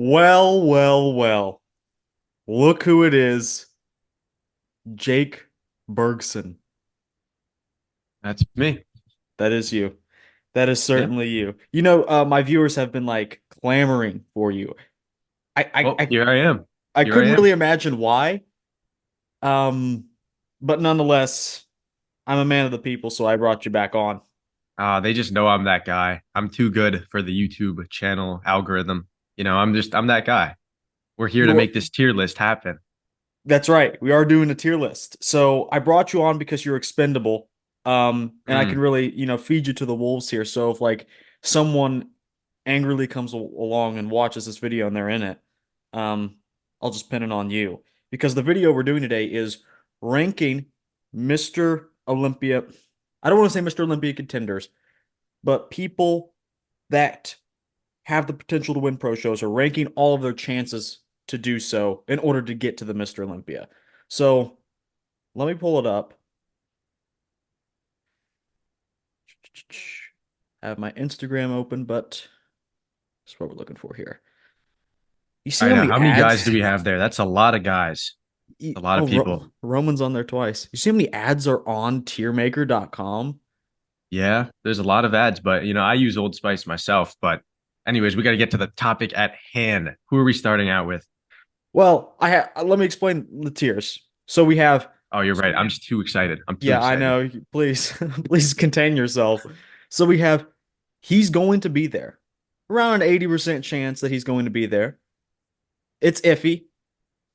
Well, well, well. Look who it is. Jake Bergson. That's me. That is you. That is Yeah. certainly you. My viewers have been like clamoring for you. I I Well, I, here I am. I Here I couldn't am. really imagine why. Um, but nonetheless, I'm a man of the people, so I brought you back on. They just know I'm that guy. I'm too good for the YouTube channel algorithm. I'm that guy. We're here to You are, make this tier list happen. that's right. We are doing a tier list. So I brought you on because you're expendable. And I can Mm. really, feed you to the wolves here. So if like someone angrily comes along and watches this video and they're in it, um, I'll just pin it on you. Because the video we're doing today is ranking Mr. Olympia. I don't want to say Mr. Olympia contenders, but people that have the potential to win pro shows are ranking all of their chances to do so in order to get to the Mr. Olympia. So let me pull it up. I have my Instagram open, but that's what we're looking for here. You see I how know. many How many guys ads? do we have there? That's a lot of guys. A lot of Oh, people. Roman's on there twice. You see how many ads are on tiermaker.com? Yeah, there's a lot of ads, but I use Old Spice myself. But anyways, we got to get to the topic at hand. Who are we starting out with? Well, let me explain the tiers. So we have, Oh, you're right. I'm just too excited. I'm too yeah, I excited. know. Please, please contain yourself. So we have, he's going to be there. Around an 80% chance that he's going to be there. It's iffy,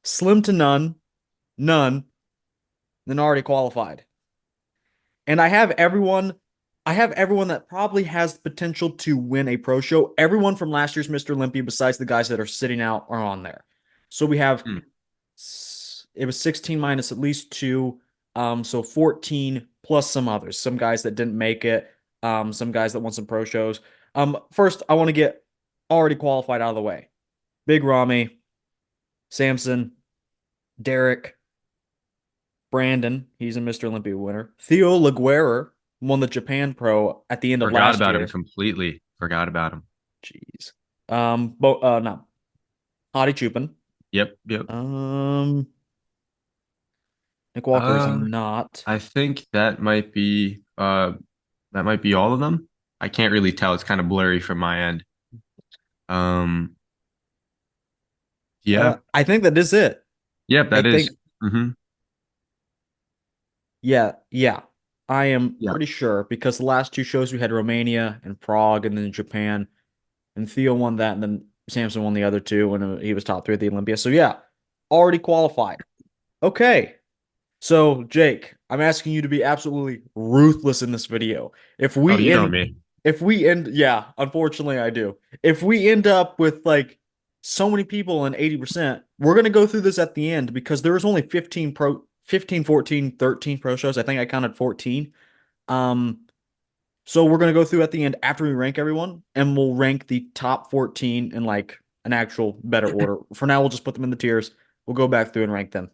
slim to none, then already qualified. And I have everyone that probably has the potential to win a pro show. Everyone from last year's Mr. Olympia, besides the guys that are sitting out, are on there. So we have Hmm. it was 16 minus at least two, so 14 plus some others, some guys that didn't make it, some guys that won some pro shows. First I want to get already qualified out of the way. Big Ramy, Samson, Derek, Brandon, he's a Mr. Olympia winner. Theo Laguerre won the Japan Pro at the end of Forgot last about him year. completely. Forgot about him. Jeez. No. Hadi Chupin. Yep. Yep. Um, Nick Walker is Uh, not. I think that might be all of them. I can't really tell. It's kind of blurry from my end. Um, yeah. I think that is it. Yep, I that is. think, Mm-hmm. yeah. I am Yeah. pretty sure because the last two shows we had Romania and Prague and then Japan, and Theo won that, and then Samson won the other two, and he was top three at the Olympia. So yeah, already qualified. Okay. So, Jake, I'm asking you to be absolutely ruthless in this video. If Oh, we you know end, me. yeah, unfortunately I do. If we end up with like so many people and 80%, we're going to go through this at the end because there was only 15, 14, 13 pro shows. I think I counted 14. Um, so we're going to go through at the end after we rank everyone and we'll rank the top 14 in like an actual better order. For now, we'll just put them in the tiers. We'll go back through and rank them.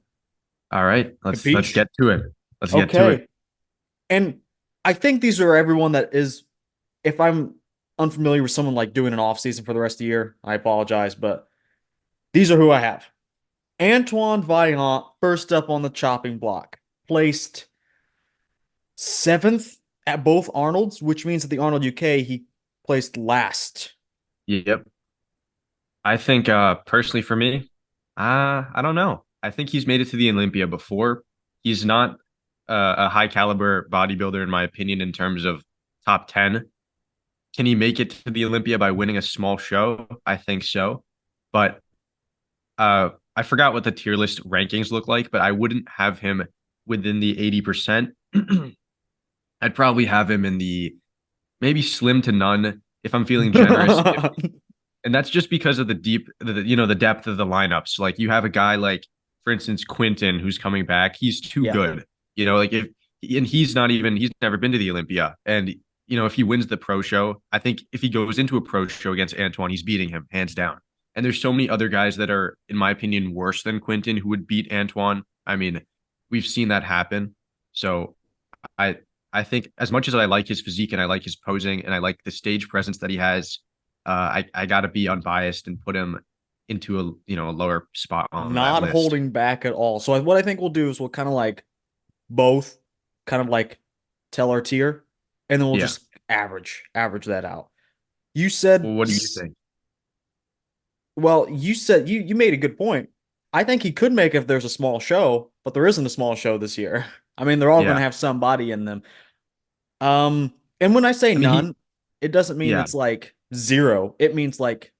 All right, let's Capiche? get to it. Let's get to it. Okay. And I think these are everyone that is, if I'm unfamiliar with someone like doing an off season for the rest of the year, I apologize, but these are who I have. Antoine Vaillant, first up on the chopping block, placed seventh at both Arnolds, which means at the Arnold UK, he placed last. Yep. I think personally for me, I don't know. I think he's made it to the Olympia before. He's not a high caliber bodybuilder in my opinion in terms of top 10. Can he make it to the Olympia by winning a small show? I think so. But I forgot what the tier list rankings look like, but I wouldn't have him within the 80%. I'd probably have him in the maybe slim to none if I'm feeling generous. And that's just because of the depth of the lineups. Like you have a guy like, for instance, Quinton, who's coming back. He's too Yeah. good. Like if and he's never been to the Olympia. And if he wins the pro show, I think if he goes into a pro show against Antoine, he's beating him hands down. And there's so many other guys that are, in my opinion, worse than Quinton who would beat Antoine. I mean, we've seen that happen. So I I think as much as I like his physique and I like his posing and I like the stage presence that he has, I got to be unbiased and put him into a a lower spot on that Not list. holding back at all. So what I think we'll do is we'll kind of like both kind of like tell our tier, and then we'll Yeah. just average that out. You said, Well, what do you think? well, you said you made a good point. I think he could make if there's a small show, but there isn't a small show this year. I mean, they're all going Yeah. to have some body in them. And when I say I mean, none, it doesn't mean yeah, it's like zero. It means like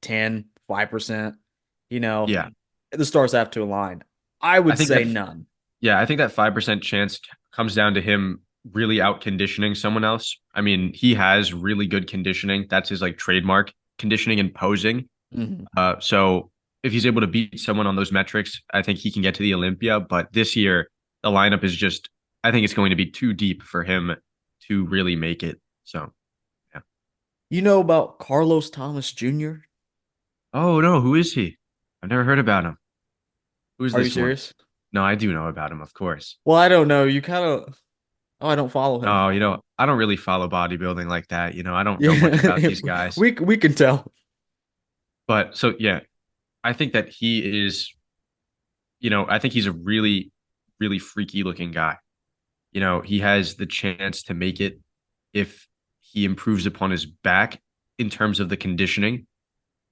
10, 5%. You know, yeah. the stars have to align. I I would think say that, none. yeah, I think that 5% chance comes down to him really out conditioning someone else. I mean, he has really good conditioning. That's his like trademark, conditioning and posing. Mhm. So if he's able to beat someone on those metrics, I think he can get to the Olympia. But this year, the lineup is just, I think it's going to be too deep for him to really make it. So, yeah. You know about Carlos Thomas Jr.? Oh, no, who is he? I've never heard about him. Who's Are you this one? serious? No, I do know about him, of course. Well, I don't know. You kind of, oh, I don't follow him. No, I don't really follow bodybuilding like that. I don't know much about Yeah, these guys. we can tell. But so, yeah, I think that he is, I think he's a really, really freaky looking guy. He has the chance to make it if he improves upon his back in terms of the conditioning.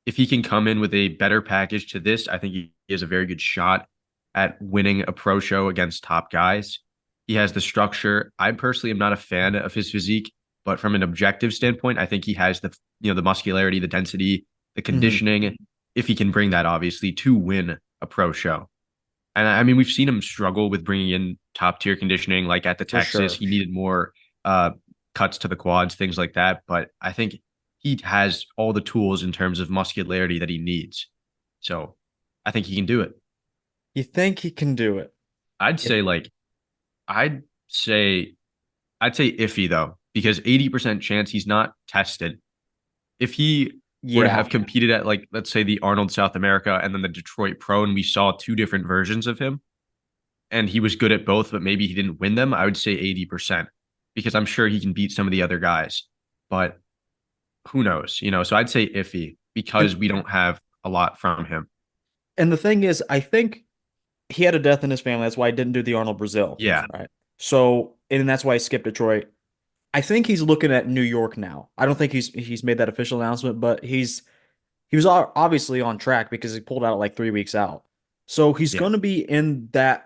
If he can come in with a better package to this, I think he has a very good shot at winning a pro show against top guys. He has the structure. I personally am not a fan of his physique, but from an objective standpoint, I think he has the muscularity, the density, the Mhm. conditioning, if he can bring that obviously to win a pro show. And I mean, we've seen him struggle with bringing in top tier conditioning, like at the For Texas. sure. He needed more uh, cuts to the quads, things like that. But I think he has all the tools in terms of muscularity that he needs. So I think he can do it. You think he can do it? I'd If, say like I'd say I'd say iffy though, because 80% chance he's not tested. If he were to yeah. have competed at like let's say the Arnold South America and then the Detroit Pro, and we saw two different versions of him, and he was good at both, but maybe he didn't win them, I would say 80% because I'm sure he can beat some of the other guys. But who knows, So I'd say iffy because And we don't have a lot from him. and the thing is, I think he had a death in his family. That's why he didn't do the Arnold Brazil, Yeah. right? So, and that's why he skipped Detroit. I think he's looking at New York now. I don't think he's made that official announcement, but he was obviously on track because he pulled out like 3 weeks out. So he's Yeah. going to be in that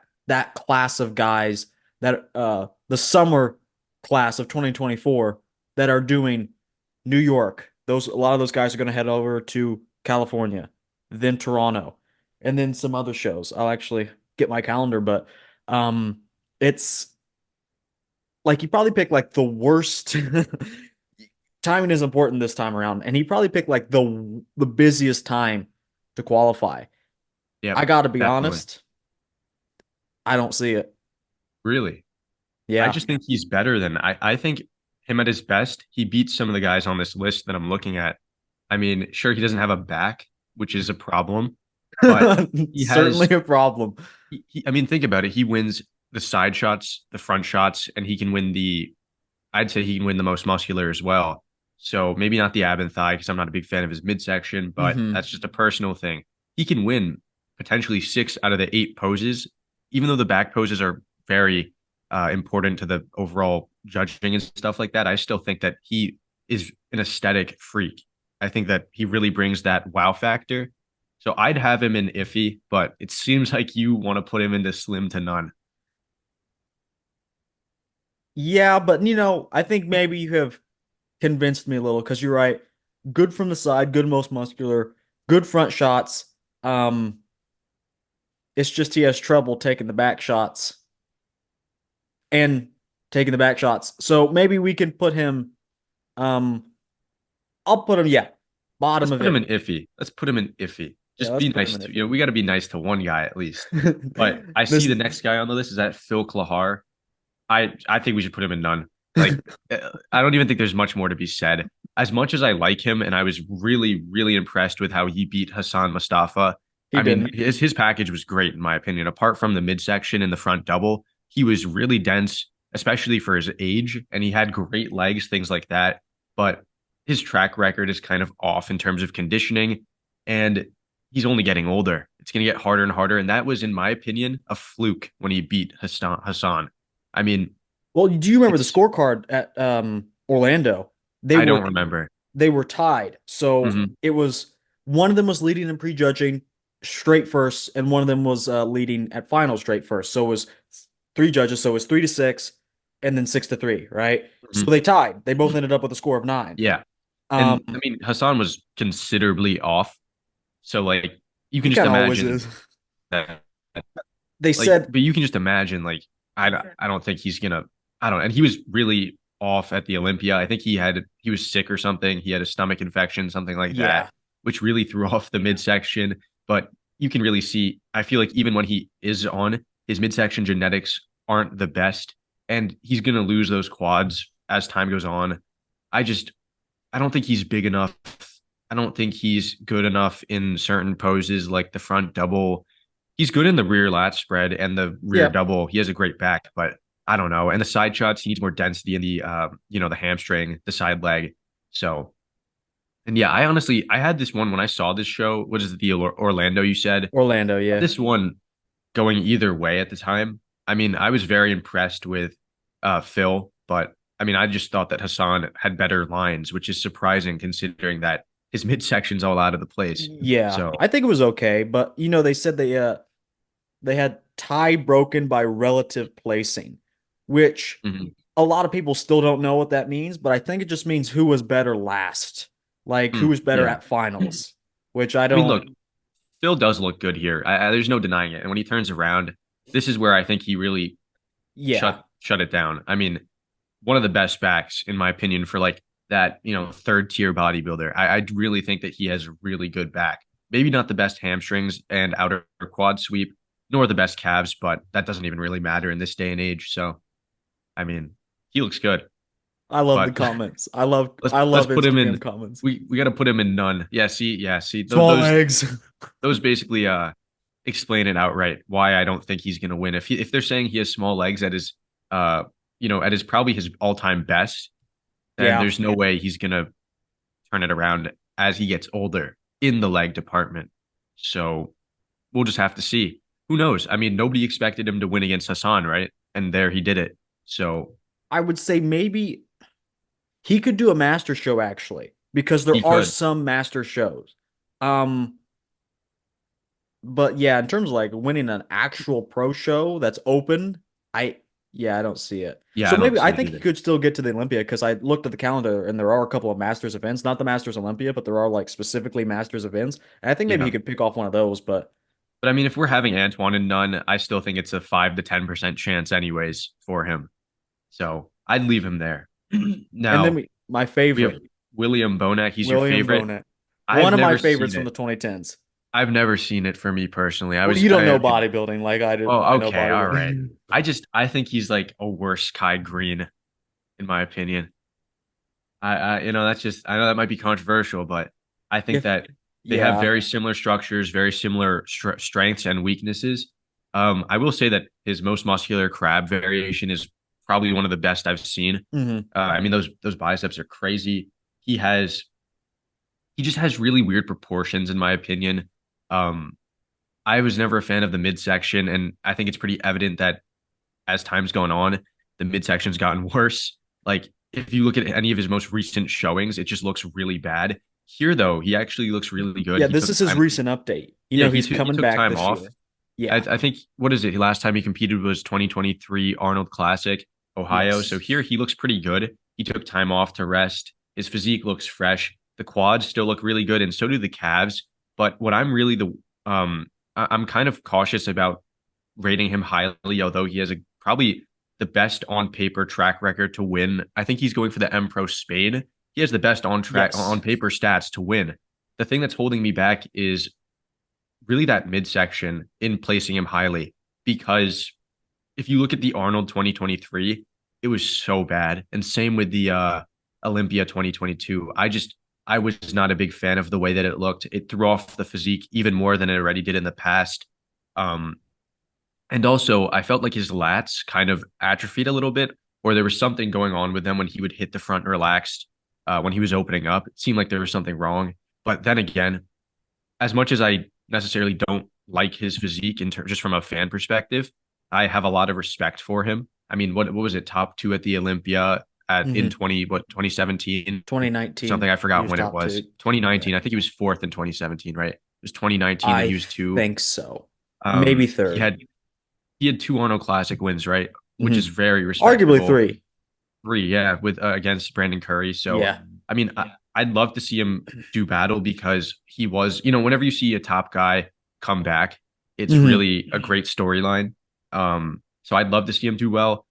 class of guys that the summer class of 2024 that are doing New York. Those a lot of those guys are going to head over to California, then Toronto, and then some other shows. I'll actually get my calendar, but it's like you probably pick like the worst. Timing is important this time around, and he probably picked like the busiest time to qualify. Yep. I got to be Definitely. honest, I don't see it. Really. I Yeah. just think he's better than I think him at his best, he beats some of the guys on this list that I'm looking at. I mean, sure, he doesn't have a back, which is a problem, but he Certainly has a problem. I mean, think about it. He wins the side shots, the front shots, and he can win I'd say he can win the most muscular as well. So maybe not the ab and thigh because I'm not a big fan of his midsection, but Hmm. that's just a personal thing. He can win potentially 6 out of the 8 poses, even though the back poses are very important to the overall judging and stuff like that. I still think that he is an aesthetic freak. I think that he really brings that wow factor. So I'd have him in iffy, but it seems like you want to put him into slim to none. Yeah, but I think maybe you have convinced me a little because you're right. Good from the side, good most muscular, good front shots. Um, it's just he has trouble taking the back shots and taking the back shots. So maybe we can put him. Um, I'll put him. Yeah, bottom Let's of put him in iffy. iffy. Let's put him in iffy. Yeah, Just let's be put him nice in to, iffy. we got to be nice to one guy at least. But I see This. the next guy on the list is that Phil Clahar. I think we should put him in none. Like I don't even think there's much more to be said. As much as I like him and I was really really impressed with how he beat Hassan Mustafa. He I mean, didn't. his package was great in my opinion. Apart from the midsection and the front double, he was really dense, especially for his age, and he had great legs, things like that. But his track record is kind of off in terms of conditioning, and he's only getting older. It's going to get harder and harder. And that was, in my opinion, a fluke when he beat Hassan. I mean, Well, do you remember the it's, scorecard at Orlando? They I were don't remember. they were tied. So Hmm. it was one of them was leading in prejudging straight first, and one of them was leading at final straight first. So it was three judges. So it was 3-6, and then 6-3, right? Hmm. So they tied. They both ended up with a score of 9. Yeah. Um, And I mean, Hassan was considerably off. So, like, you he can just kind of always imagine is. that, They like, said but you can just imagine, like, I don't think he's gonna, I don't, and he was really off at the Olympia. I think he was sick or something. He had a stomach infection, something like that, yeah. which really threw off the midsection. But you can really see, I feel like even when he is on, his midsection genetics aren't the best, and he's gonna lose those quads as time goes on. I just, I don't think he's big enough. I don't think he's good enough in certain poses like the front double. He's good in the rear lat spread and the rear Yeah. double. He has a great back, but I don't know. And the side shots, he needs more density in the the hamstring, the side leg. So, and yeah, I had this one when I saw this show. What is it, the Orlando? You said Orlando, yeah. this one going either way at the time. I mean, I was very impressed with Phil, but I mean, I just thought that Hassan had better lines, which is surprising considering that his midsection's all out of the place. Yeah. So, I think it was okay, but they said they had tie broken by relative placing, which mhm. a lot of people still don't know what that means, but I think it just means who was better last, like who was better Yeah. at finals, which I I mean, don't. look, Phil does look good here. There's no denying it. And when he turns around, this is where I think he really Yeah, shut it down. I mean, one of the best backs in my opinion for like that, third tier bodybuilder. I really think that he has a really good back. Maybe not the best hamstrings and outer quad sweep, nor the best calves, but that doesn't even really matter in this day and age. So, I mean, he looks good, I love the but comments. let's I let's love put him Instagram in. comments. We got to put him in none. Yeah, see Small legs. those basically explain it outright why I don't think he's going to win. If they're saying he has small legs at his at his probably his all-time best, then Yeah, there's no way he's going to turn it around as he gets older in the leg department. So we'll just have to see. Who knows? I mean, nobody expected him to win against Hassan, right? And there he did it. So I would say maybe he could do a master show actually, because he there are could. some master shows. Um, but yeah, in terms of like winning an actual pro show that's open, I yeah, I don't see it. Yeah, So I don't maybe I see it think he either. could still get to the Olympia because I looked at the calendar and there are a couple of Masters events, not the Masters Olympia, but there are like specifically Masters events. And I think maybe Yeah. he could pick off one of those, but But I mean, if we're having Antoine and none, I still think it's a 5 to 10% chance, anyways, for him. So I'd leave him there. and then Now my we have favorite, William Bonac. He's your William favorite. Bonac. One I've of my never favorites seen from it. the 2010s. I've never seen it for me personally. Well, you don't know bodybuilding like I do. Oh, I know okay, all right. bodybuilding. I think he's like a worse Kai Green, in my opinion. That's just, I know that might be controversial, but I think If that they have yeah, very similar structures, very similar strengths and weaknesses. I will say that his most muscular crab variation is probably one of the best I've seen. hmm I mean, those biceps are crazy. He has, he just has really weird proportions, in my opinion. Um, I was never a fan of the midsection, and I think it's pretty evident that as time's gone on, the midsection's gotten worse. Like if you look at any of his most recent showings, it just looks really bad. Here, though, he actually looks really good. yeah, He this took is his time. recent update. Yeah, He's he coming took back time this off. year. Yeah. I think what is it? Last time he competed was 2023 Arnold Classic, Ohio. So Yes. here he looks pretty good. He took time off to rest. His physique looks fresh. The quads still look really good, and so do the calves. But what I'm really I'm kind of cautious about rating him highly, although he has a probably the best on paper track record to win. I think he's going for the M Pro Spain. He has the best on Yes. paper stats to win. The thing that's holding me back is really that midsection in placing him highly, because if you look at the Arnold 2023, it was so bad. And same with the Olympia 2022. I was not a big fan of the way that it looked. It threw off the physique even more than it already did in the past. Um, and also, I felt like his lats kind of atrophied a little bit, or there was something going on with them when he would hit the front relaxed when he was opening up. It seemed like there was something wrong. But then again, as much as I necessarily don't like his physique just from a fan perspective, I have a lot of respect for him. I mean, what was it? Top two at the Olympia at in Hmm. 2017 something. 2019, I he forgot was when it top was. two. Yeah, 2019. I think he was fourth in 2017, right? It was 2019 that I he was two. think so. Maybe He third. had two Arnold Classic wins, right? Which Hmm. is very Arguably respectable. three. Three, yeah, with against Brandon Curry. So, Yeah. I mean, I'd love to see him do battle because he was, whenever you see a top guy come back, it's Hmm. really a great storyline. So I'd love to see him do well.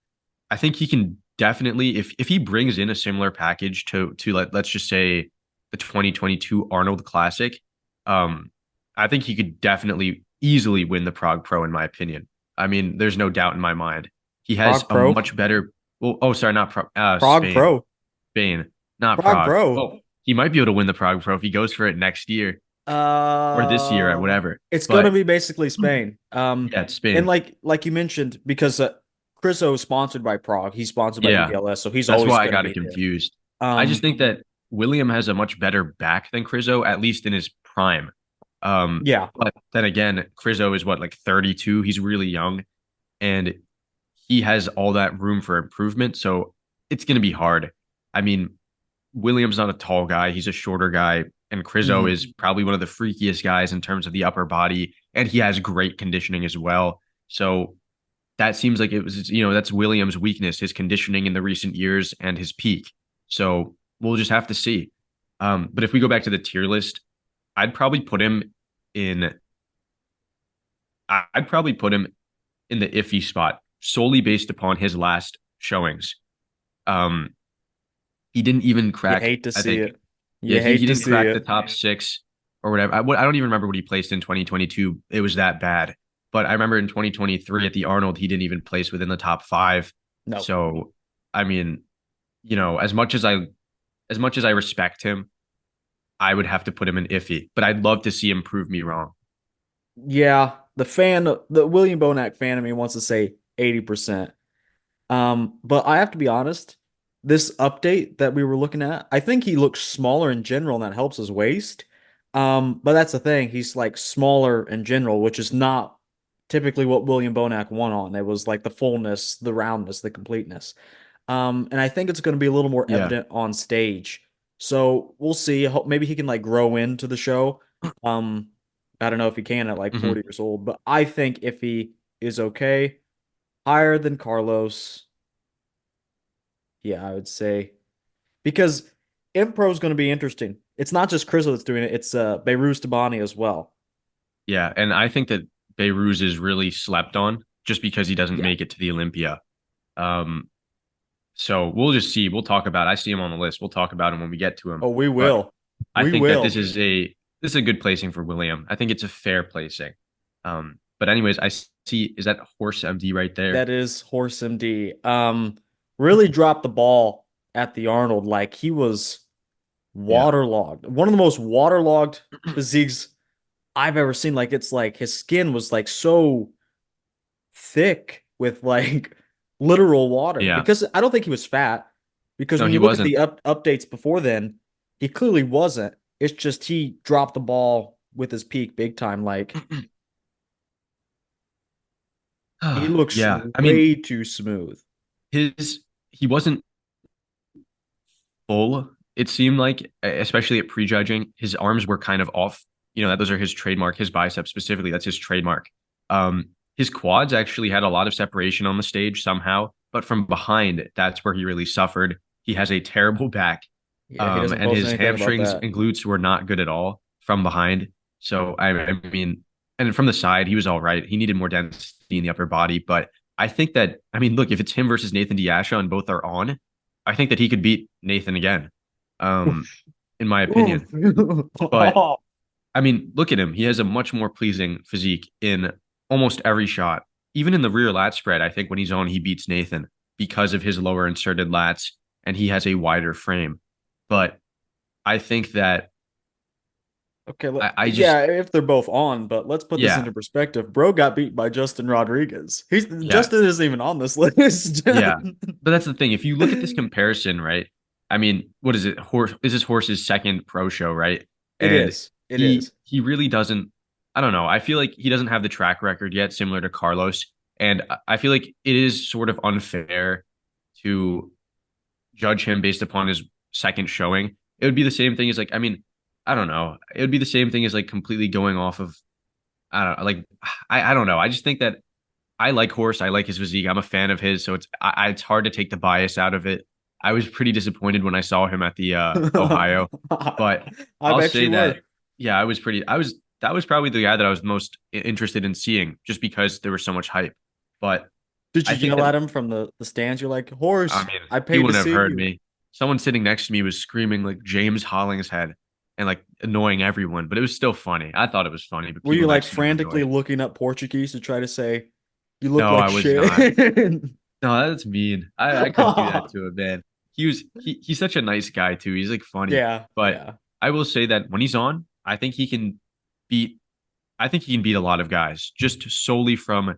I think he can definitely, if he brings in a similar package to let's just say the 2022 Arnold Classic, um, I think he could definitely easily win the Prague Pro in my opinion. I mean, there's no doubt in my mind. He has Prague a Pro. much better. Well, oh, sorry, not Prague Spain. Pro. Spain, not Prague Prague. Pro. Oh, he might be able to win the Prague Pro if he goes for it next year or this year or Uh, whatever. it's gonna But be basically Spain. yeah, it's And Spain. like you mentioned, because Chriso is sponsored by Prague, he's sponsored by Yeah, ELS, so he's that's always why I gonna got it be there. confused. I just Um, think that William has a much better back than Crizzo, at least in his prime. yeah, But then again, Crizzo is what, like 32? He's really young and he has all that room for improvement. So it's going to be hard. I mean, William's not a tall guy, he's a shorter guy. And Crizzo mhm. is probably one of the freakiest guys in terms of the upper body. And he has great conditioning as well. So that seems like it was, that's Williams' weakness, his conditioning in the recent years and his peak. So we'll just have to see. But if we go back to the tier list, I'd probably put him in, I'd probably put him in the iffy spot solely based upon his last showings. Um, he didn't even You crack, hate to I see think, it. yeah, You he hate to didn't see crack the it. top six or whatever. I don't even remember what he placed in 2022. It was that bad. But I remember in 2023 at the Arnold, he didn't even place within the top five. No. So, I mean, as much as I respect him, I would have to put him in iffy. But I'd love to see him prove me wrong. Yeah, the William Bonac fan of me wants to say 80%. But I have to be honest, this update that we were looking at, I think he looks smaller in general, and that helps his waist. But that's the thing, he's like smaller in general, which is not typically what William Bonac won on. It was like the fullness, the roundness, the completeness. And I think it's going to be a little more Yeah. evident on stage. So we'll see. Maybe he can like grow into the show. Um, I don't know if he can at like Hmm. 40 years old, but I think if he is okay, higher than Carlos, yeah, I would say because Impro is going to be interesting. It's not just Crizzle that's doing it; it's Behrooz Tabani as well. Yeah. And I think that Beirut is really slept on just because he doesn't Yeah. make it to the Olympia. Um, so we'll just see. We'll talk about. I see him on the list. We'll talk about him when we get to him. Oh, we But will. I We think that will. this is a good placing for William. I think it's a fair placing. But anyways, I see. Is that Horse MD right there? That is Horse MD. Really dropped the ball at the Arnold. Like he was Yeah. waterlogged. One of the most waterlogged physiques I've ever seen. Like it's like his skin was like so thick with like literal water Yeah. because I don't think he was fat because No, when he you look at wasn't. the updates before then, he clearly wasn't. It's just he dropped the ball with his peak big time. Like he looks Yeah. I mean, way too smooth. his he wasn't full. It seemed like, especially at prejudging, his arms were kind of off. That those are his trademark. His biceps specifically, that's his trademark. His quads actually had a lot of separation on the stage somehow, but from behind, that's where he really suffered. He has a terrible back, Yeah, he doesn't and post his anything about hamstrings that. and glutes were not good at all from behind. So I mean, and from the side, he was all right. He needed more density in the upper body, but I think that, I mean, look, if it's him versus Nathan Diasha and both are on, I think that he could beat Nathan again, um, in my opinion. But I mean, look at him. He has a much more pleasing physique in almost every shot. Even in the rear lat spread, I think when he's on, he beats Nathan because of his lower inserted lats and he has a wider frame. But I think that Okay, I just, yeah, if they're both on, but let's put this yeah, into perspective. Bro got beat by Justin Rodriguez. yeah, Justin isn't even on this list. yeah. But that's the thing. If you look at this comparison, right? I mean, what is it? Horse, this is Horse's second pro show, right? It And is. It he is. he really doesn't. I don't know. I feel like he doesn't have the track record yet, similar to Carlos. And I feel like it is sort of unfair to judge him based upon his second showing. It would be the same thing as like, I mean, I don't know. It would be the same thing as like completely going off of, I don't know, like, I don't know. I just think that I like Horse. I like his physique. I'm a fan of his. So it's hard to take the bias out of it. I was pretty disappointed when I saw him at the Ohio, but I I'll bet say you that, were. yeah, that was probably the guy that I was most interested in seeing just because there was so much hype. But Did I you think yell that, at him from the stands? You're like, I Horse, mean, I he paid to wouldn't have see heard you. me. Someone sitting next to me was screaming like James Hollingshead and like annoying everyone, but it was still funny. I thought it was funny, but Were you people like next to me were frantically annoyed. looking up Portuguese to try to say you look No, like I was not. shit? No, that's mean. I couldn't do that to him, man. He's such a nice guy too. He's like funny. Yeah, But yeah. I will say that when he's on, beat I think he can beat a lot of guys just solely from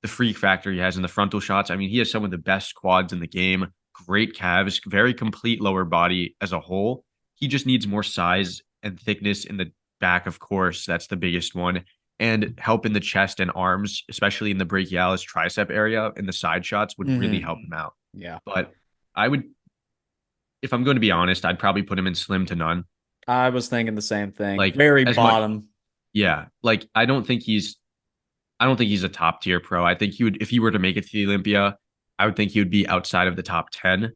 the freak factor he has in the frontal shots. I mean, he has some of the best quads in the game, great calves, very complete lower body as a whole. He just needs more size and thickness in the back, of course. That's the biggest one. And help in the chest and arms, especially in the brachialis tricep area in the side shots, would really Hmm. help him out. Yeah. But I would, if I'm going to be honest, I'd probably put him in slim to none. I was thinking the same thing. Like Very as much, bottom. yeah. Like I don't think he's a top tier pro. I think he would, if he were to make it to the Olympia, I would think he would be outside of the top 10.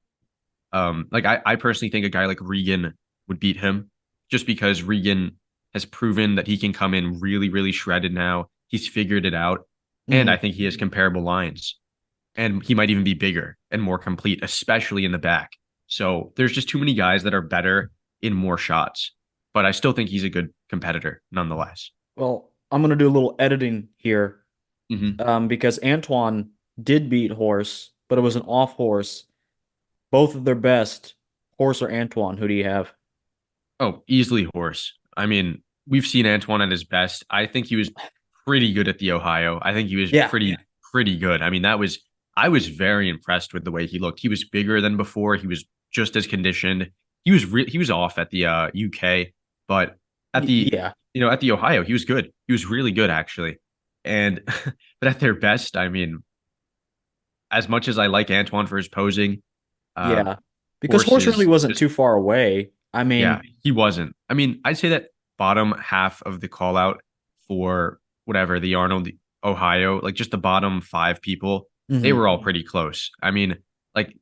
Like I personally think a guy like Regan would beat him just because Regan has proven that he can come in really, really shredded now. He's figured it out. And I Hmm. think he has comparable lines. And he might even be bigger and more complete, especially in the back. So there's just too many guys that are better in more shots. But I still think he's a good competitor nonetheless. Well, I'm gonna do a little editing here, Hmm. because Antoine did beat Horse, but it was an off horse. Both of their best, Horse or Antoine. Who do you have? Oh, easily Horse. I mean, we've seen Antoine at his best. I think he was pretty good at the Ohio. I think he was Yeah. pretty good. I mean, I was very impressed with the way he looked. He was bigger than before. He was just as conditioned. He was off at the UK, but at the Yeah. at the Ohio, he was good. He was really good actually. And but at their best, I mean, as much as I like Antoine for his posing, uh Yeah. Because Horse Horse really is wasn't just, too far away. I yeah, mean, he wasn't. I mean, I'd say that bottom half of the call out for whatever the Arnold Ohio, like just the bottom five people, they mhm. were all pretty close. I mean, like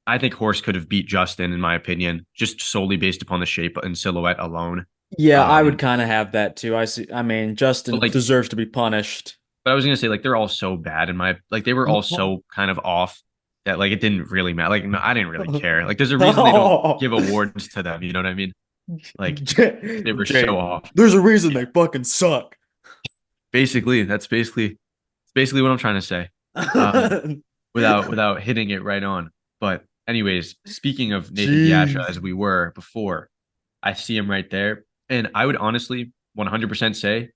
I think Horse could have beat Justin in my opinion, just solely based upon the shape and silhouette alone. Yeah, I would Um, kind of have that too. I see. I mean, but Justin like, deserves to be punished. but I was gonna say like they're all so bad in my like they were all so kind of off that like it didn't really matter. Like no, I didn't really care. Like there's a reason they don't give awards to them. You know what I mean? Like they were so Jay, off. there's a reason they fucking suck. Basically, it's basically what I'm trying to say. Um, without hitting it right on. But anyways, speaking of Nathan Biasha, Jeez. as we were before, I see him right there, and I would honestly 100% say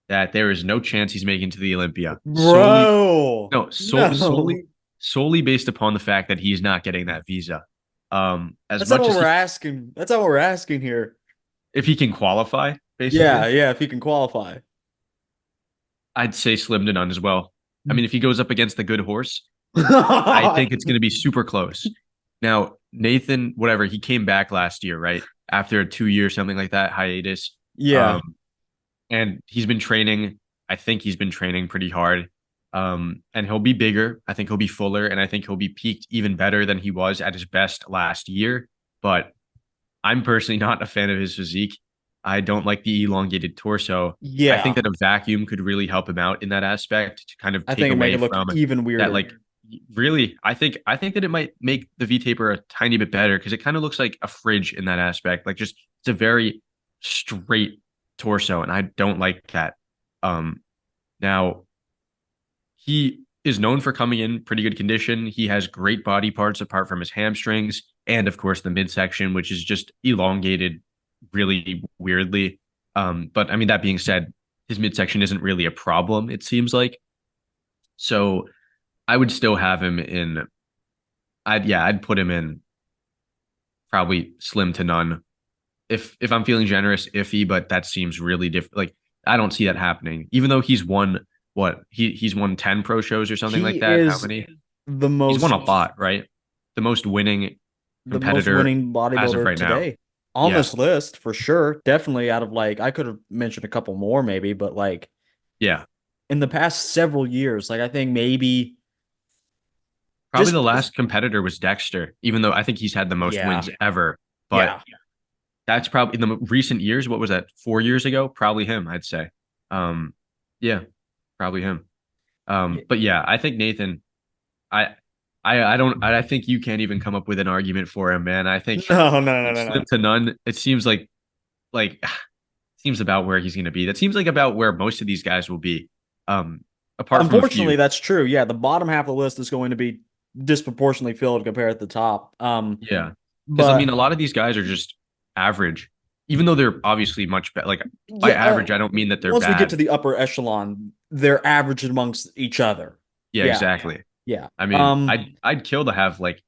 that there is no chance he's making to the Olympia solely Bro. no No. solely based upon the fact that he's not getting that visa. As That's not much what as we're he asking. That's not what we're asking here. if he can qualify, Yeah, basically, yeah, if he can qualify. I'd say slim to none as well. I mean, if he goes up against the good horse, I think it's going to be super close. Now, Nathan, whatever, he came back last year, right? After a 2 year, something like that, hiatus. Yeah. Um, and he's been training. I think he's been training pretty hard. And he'll be bigger. I think he'll be fuller, and I think he'll be peaked even better than he was at his best last year. But I'm personally not a fan of his physique. I don't like the elongated torso. I think Yeah. that a vacuum could really help him out in that aspect to kind of I take think it make away it look from even that. weirder. Like, really, I think that it might make the V taper a tiny bit better because it kind of looks like a fridge in that aspect. Like, just it's a very straight torso, and I don't like that. Um, Now he is known for coming in pretty good condition. He has great body parts apart from his hamstrings and of course the midsection, which is just elongated really weirdly. But I mean, that being said, his midsection isn't really a problem, it seems like. So I would still have him in. I'd put him in probably slim to none. If I'm feeling generous, iffy, but that seems really different. Like I don't see that happening. Even though he's won what he's won 10 pro shows or something like He that. How is many? the He's won a most lot, right? The most winning the most competitor winning as of bodybuilder right now. today on Yeah. this list for sure. Definitely out of like I could have mentioned a couple more maybe, but like Yeah. in the past several years, like I think maybe Probably just the last competitor was Dexter, even though I think he's had the most yeah, wins ever. But yeah. that's probably in the recent years. What was that? 4 years ago? Probably him, I'd say. Um, yeah, probably him. Yeah. But yeah, I think Nathan, I I don't I think you can't even come up with an argument for him, man. I think No, no, no, like no, slim no. to none. It seems like seems about where he's gonna be. That seems like about where most of these guys will be. Um, apart from a Unfortunately, few. that's true. Yeah, the bottom half of the list is going to be disproportionately filled compared to the top. Yeah. Because I mean But a lot of these guys are just average. Even though they're obviously much better. Like by yeah, average, I don't mean that they're once we get to bad. the upper echelon, they're average amongst each other. Yeah, Yeah, exactly. yeah. I mean, I'd kill to have like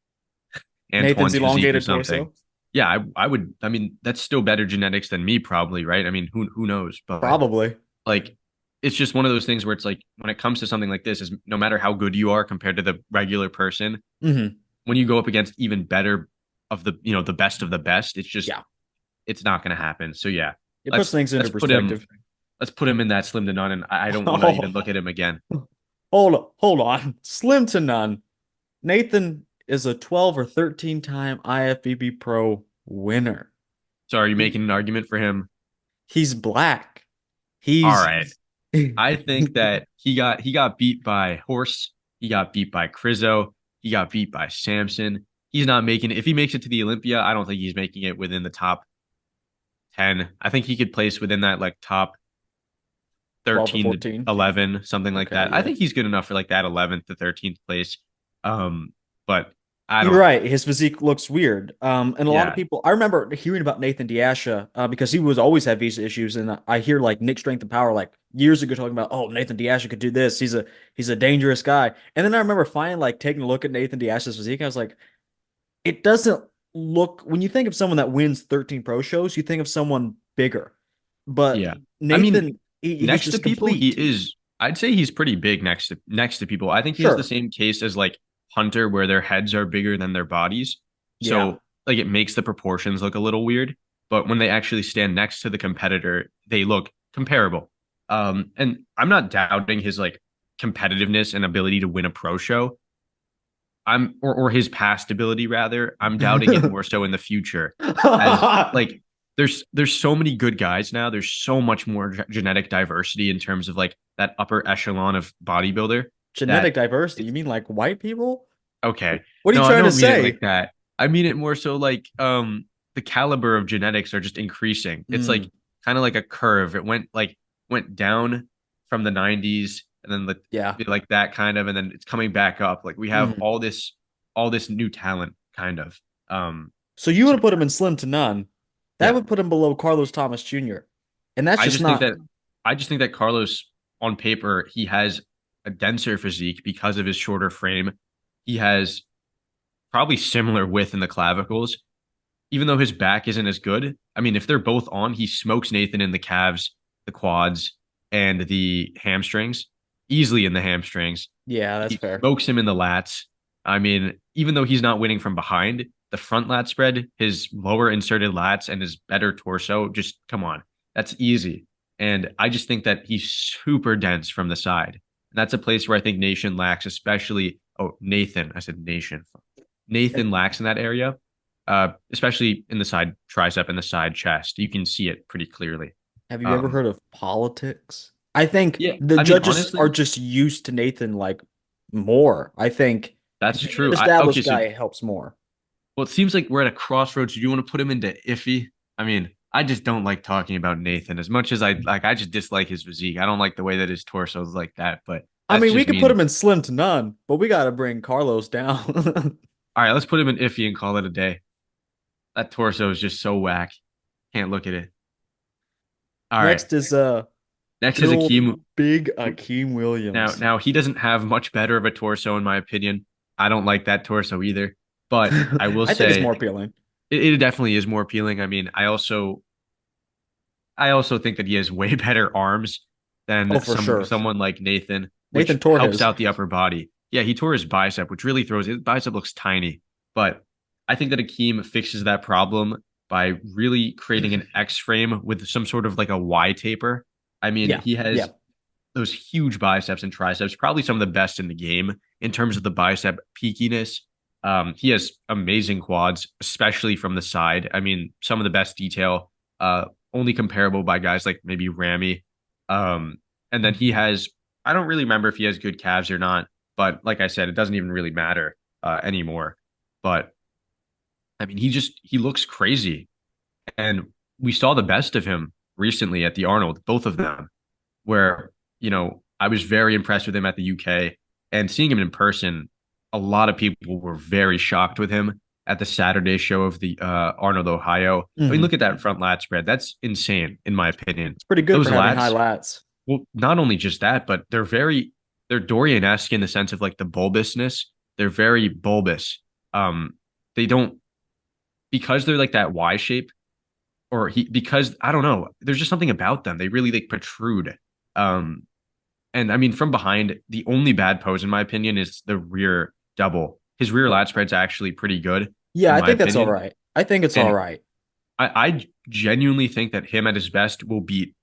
Anthony's Antoine's physique or elongated something. torso, Yeah, I would. I mean, that's still better genetics than me, probably, right? I mean, who knows? But probably. like, it's just one of those things where it's like when it comes to something like this, is no matter how good you are compared to the regular person, Hmm. when you go up against even better of the the best of the best, it's just Yeah, it's not going to happen. So yeah, it puts let's things into let's put him perspective. let's put him in that slim to none, and I don't want to even look Oh, at him again. hold on. Slim to none. Nathan is a 12 or 13 time IFBB Pro winner. So are you He, making an argument for him? he's black. All He's right. I think that he got beat by Horse, he got beat by Crizzo, he got beat by Samson. He's not making it. If he makes it to the Olympia, I don't think he's making it within the top 10. I think he could place within that like top 12 to 13 to 14. 11, something like Okay, that. I yeah. think he's good enough for like that 11th to 13th place. But I You're don't right. His physique looks weird. And a lot of yeah. people, I remember hearing about Nathan Diasha because he was always had visa issues, and I hear like Nick Strength and Power like years ago talking about, oh, Nathan Diasha could do this. He's a dangerous guy. And then I remember finally like taking a look at Nathan Diasha's physique. I was like, it doesn't look when you think of someone that wins 13 pro shows, you think of someone bigger. But Yeah. I mean, Nathan, he's next to just people, he complete. is. I'd say he's pretty big next to people. I think he has the Sure. same case as like Hunter, where their heads are bigger than their bodies. Yeah. So like it makes the proportions look a little weird. But when they actually stand next to the competitor, they look comparable. And I'm not doubting his like competitiveness and ability to win a pro show. Or his past ability rather. I'm doubting it more so in the future, as like there's so many good guys now. There's so much more genetic diversity in terms of like that upper echelon of bodybuilder. Genetic That diversity. You it's mean like white people? okay. What are you No, I trying to don't mean it say? like that. I mean it more so like the caliber of genetics are just increasing. It's Mm, like kind of like a curve. It went down from the 90s and then yeah. like that kind of, and then it's coming back up. Like we have Mm. all this new talent kind of. Um So you so want to put him in slim to none. That yeah, would put him below Carlos Thomas Jr. And that's I just just think not that I just think that Carlos on paper he has a denser physique because of his shorter frame. He has probably similar width in the clavicles, even though his back isn't as good. I mean, if they're both on, he smokes Nathan in the calves, the quads, and the hamstrings, easily in the hamstrings. yeah, that's He fair. smokes him in the lats. I mean, even though he's not winning from behind, the front lat spread, his lower inserted lats, and his better torso, just come on. That's easy. And I just think that he's super dense from the side. And that's a place where I think Nation lacks, especially, oh, Nathan. I said Nation. Nathan lacks in that area, especially in the side tricep and the side chest. You can see it pretty clearly. Have you ever Um, heard of politics? I think yeah, the I mean, judges are honestly, just used to Nathan like more. I think that's being an true. Okay, established so guy helps more. well, it seems like we're at a crossroads. Do you want to put him into iffy? I mean, I just don't like talking about Nathan as much as I like. I just dislike his physique. I don't like the way that his torso is like that. But I that's mean, we just could put me. him in slim to none, but we got to bring Carlos down. All right, let's put him in iffy and call it a day. That torso is just so whack. Can't look at it. All right, Next is next good is old Akim. big Akeem Now, Williams. now he doesn't have much better of a torso in my opinion. I don't like that torso either. But I will I think it's say more appealing. it definitely is more appealing. I mean, I also think that he has way better arms Oh, than for sure. someone like Nathan, Nathan which tore helps his. out the upper body. Yeah, he tore his bicep, which really throws his bicep looks tiny. But I think that Akim fixes that problem by really creating an X frame with some sort of like a Y taper. I mean, Yeah, he yeah. has those huge biceps and triceps, probably some of the best in the game in terms of the bicep peakiness. He has amazing quads, especially from the side. I mean, some of the best detail, only comparable by guys like maybe Ramy. Um, and then he has, I don't really remember if he has good calves or not, but like I said, it doesn't even really matter anymore. But I mean, he looks crazy. And we saw the best of him recently at the Arnold, both of them, where, I was very impressed with him at the UK and seeing him in person. A lot of people were very shocked with him at the Saturday show of the Arnold, Ohio. I mean, Hmm. look at that front lat spread. That's insane, in my opinion. It's pretty good Those for having high lats, lats. well, not only just that, but they're Dorian-esque in the sense of like the bulbousness. They're very bulbous. They don't, because they're like that Y shape, because I don't know, there's just something about them. They really like protrude. Um, and I mean, from behind, the only bad pose, in my opinion, is the rear double. His rear lat spread's actually pretty good, Yeah, in I my think that's all opinion. right. I think it's all And right. I genuinely think that him at his best will beat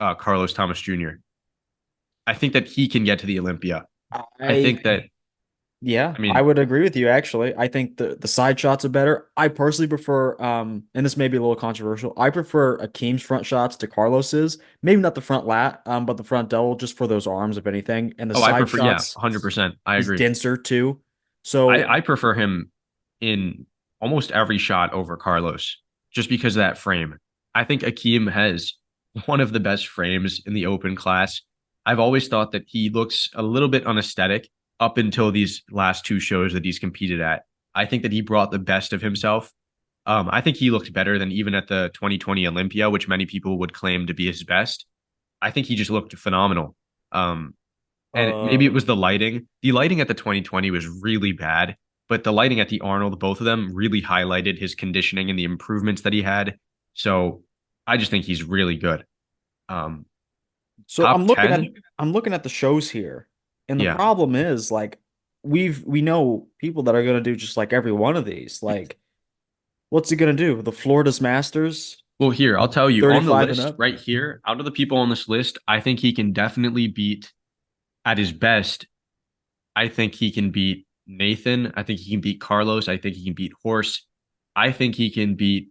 Carlos Thomas Jr. I think that he can get to the Olympia. I I think that, Yeah, I I mean, would agree with you actually. I think the side shots are better. I personally prefer and this may be a little controversial. I prefer Akim's front shots to Carlos's. Maybe not the front lat, but the front double just for those arms if anything. And the oh, I side prefer, yeah, shots, 100%. I he's agree. denser too. So I prefer him in almost every shot over Carlos just because of that frame. I think Akim has one of the best frames in the open class. I've always thought that he looks a little bit unesthetic up until these last two shows that he's competed at. I think that he brought the best of himself. I think he looked better than even at the 2020 Olympia, which many people would claim to be his best. I think he just looked phenomenal. Um, and maybe it uh was the lighting. The lighting at the 2020 was really bad, but the lighting at the Arnold, both of them really highlighted his conditioning and the improvements that he had. So I just think he's really good. Um, so top 10? I'm looking at the shows here. And the Yeah. problem is like we know people that are gonna do just like every one of these. Like, what's he gonna do? The Florida's Masters, Well, here, I'll tell you on the 35 and list up? right here, out of the people on this list, I think he can definitely beat at his best. I think he can beat Nathan. I think he can beat Carlos. I think he can beat Horse. I think he can beat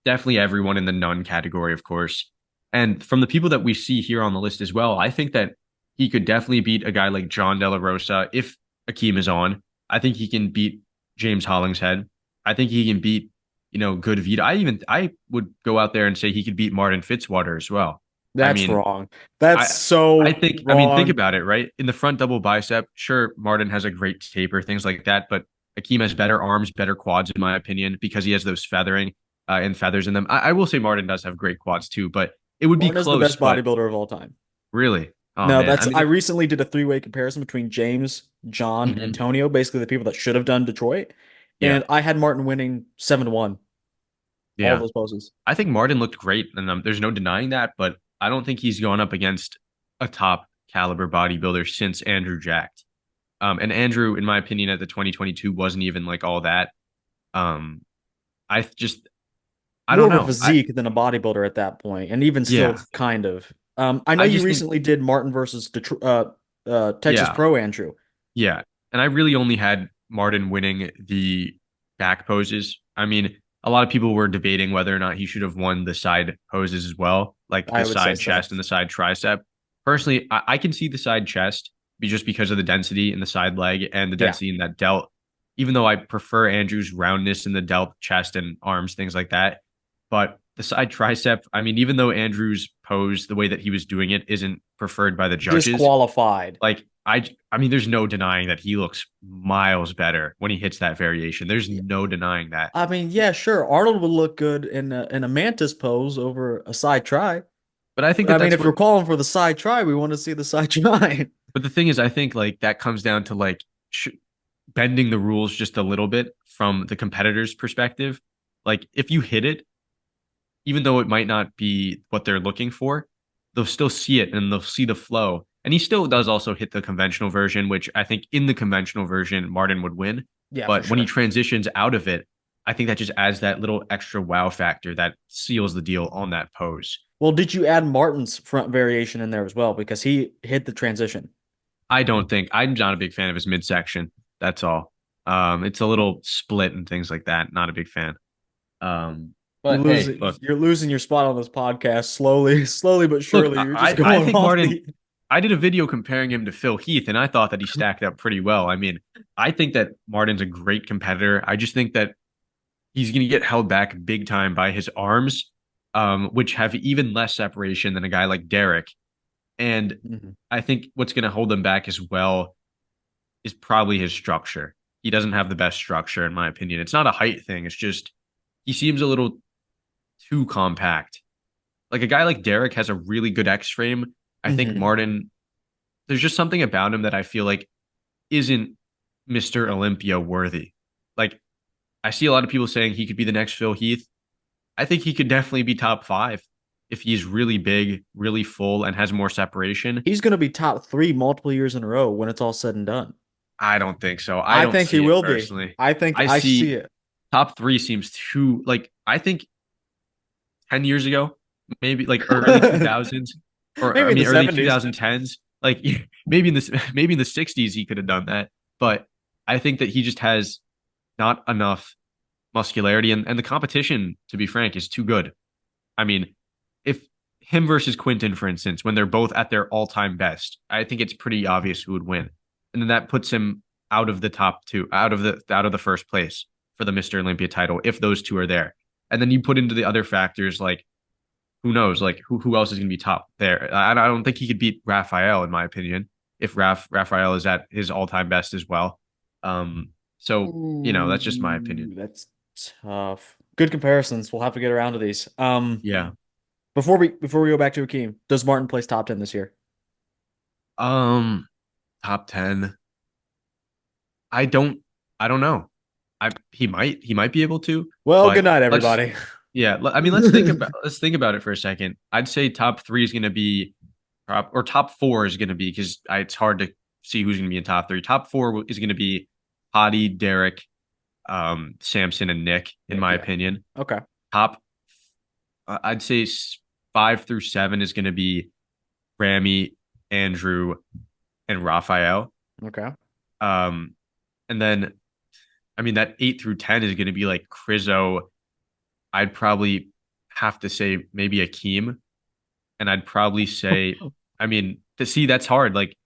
definitely everyone in the none category, of course. And from the people that we see here on the list as well, I think that he could definitely beat a guy like John Delarosa if Akim is on. I think he can beat James Hollingshead. I think he can beat, Good Vita. I would go out there and say he could beat Martin Fitzwater as well. I That's mean, wrong. That's I I so think I mean think wrong. about it, right? In the front double bicep, sure, Martin has a great taper, things like that, but Akeem has better arms, better quads, in my opinion, because he has those feathering and feathers in them. I will say Martin does have great quads too, but it would be Martin is the close. best But bodybuilder of all time. really, oh No, man, that's I recently did a three-way comparison between James, John, and mhm. Tonio, basically the people that should have done Detroit. Yeah, And I had Martin winning 7-1, all yeah. those poses. I think Martin looked great, and there's no denying that. But I don't think he's going up against a top caliber bodybuilder since Andrew Jacked. And Andrew, in my opinion, at the 2022 wasn't even like all that. Um, I just I More don't of a know. physique than a bodybuilder at that point, and even still Yeah, kind of. I know I you just think recently did Martin versus Detroit, Texas yeah, Pro Andrew. yeah. And I really only had Martin winning the back poses. I mean, a lot of people were debating whether or not he should have won the side poses as well, like the I would say side so. chest and the side tricep. Personally, I can see the side chest just because of the density in the side leg and the Yeah. density in that delt. Even though I prefer Andrew's roundness in the delt, chest, and arms, things like that. But the side tricep, I mean, even though Andrew's pose, the way that he was doing it, isn't preferred by the judges, Disqualified. like I mean, there's no denying that he looks miles better when he hits that variation. There's Yeah. no denying that. I mean, yeah, sure. Arnold would look good in a mantis pose over a side try. But I think But that I mean, that's if we're what. calling for the side try, we want to see the side try. But the thing is, I think like that comes down to like bending the rules just a little bit from the competitor's perspective. Like if you hit it, even though it might not be what they're looking for, they'll still see it and they'll see the flow. And he still does also hit the conventional version, which I think in the conventional version, Martin would win. Yeah, for But when he sure. transitions out of it, I think that just adds that little extra wow factor that seals the deal on that pose. Well, did you add Martin's front variation in there as well? Because he hit the transition. I don't think I'm not a big fan of his midsection. That's all. It's a little split and things like that. Not a big fan. But hey, look, You're losing your spot on this podcast slowly, slowly but look, surely. You're just I going think off Martin. the. I did a video comparing him to Phil Heath, and I thought that he stacked up pretty well. I mean, I think that Martin's a great competitor. I just think that he's going to get held back big time by his arms, which have even less separation than a guy like Derek. And Mhm. I think what's going to hold him back as well is probably his structure. He doesn't have the best structure, in my opinion. It's not a height thing. It's just he seems a little too compact. Like a guy like Derek has a really good X frame. I think Mhm. Martin, there's just something about him that I feel like isn't Mr. Olympia worthy. Like I see a lot of people saying he could be the next Phil Heath. I think he could definitely be top five if he's really big, really full, and has more separation. He's going to be top three multiple years in a row when it's all said and done. I don't think so. I I don't think he see it will be. personally. I think I I see see it. top three seems too like I think 10 years ago, maybe like early 2000s, or I Maybe in the mean early 70s. 2010s, like maybe in the 60s he could have done that. But I think that he just has not enough muscularity and the competition, to be frank, is too good. I mean, if him versus Quinton, for instance, when they're both at their all-time best, I think it's pretty obvious who would win. And then that puts him out of the top two, out of the first place for the Mr. Olympia title, if those two are there. And then you put into the other factors like who knows, like who else is going to be top there? I don't think he could beat Raphael, in my opinion, if Raphael is at his all-time best as well. So that's just my opinion. Ooh, that's tough. Good comparisons. We'll have to get around to these. Yeah. Before we go back to Akeem, does Martin place top 10 this year? Um, Top 10. I don't I don't know. He might be able to, Well, good but night, let's everybody. yeah, I mean let's think about it for a second. I'd say top 3 is going to be or top 4 is going to be because it's hard to see who's going to be in top 3. Top 4 is going to be Hadi, Derek, Samson and Nick in Nick, my yeah. opinion. Okay. Top I'd say 5 through 7 is going to be Ramy, Andrew and Raphael. Okay. Um and then I mean, that 8 through 10 is going to be like Crizzo. I'd probably have to say maybe Akeem. And I'd probably say, I mean, to see that's hard. Like,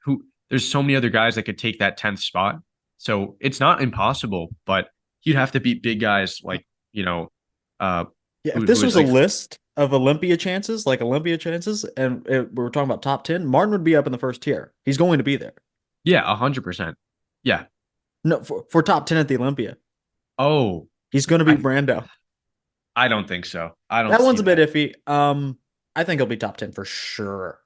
there's so many other guys that could take that 10th spot. So it's not impossible, but you'd have to beat big guys like, uh, Yeah, if who this is was a like, list of Olympia chances, and we were talking about top 10, Martin would be up in the first tier. He's going to be there. yeah, 100%. Yeah. No, for top 10 at the Olympia. Oh, He's going to beat I, Brando. I don't think so. I don't That see one's a bit that. iffy. I think he'll be top 10 for sure.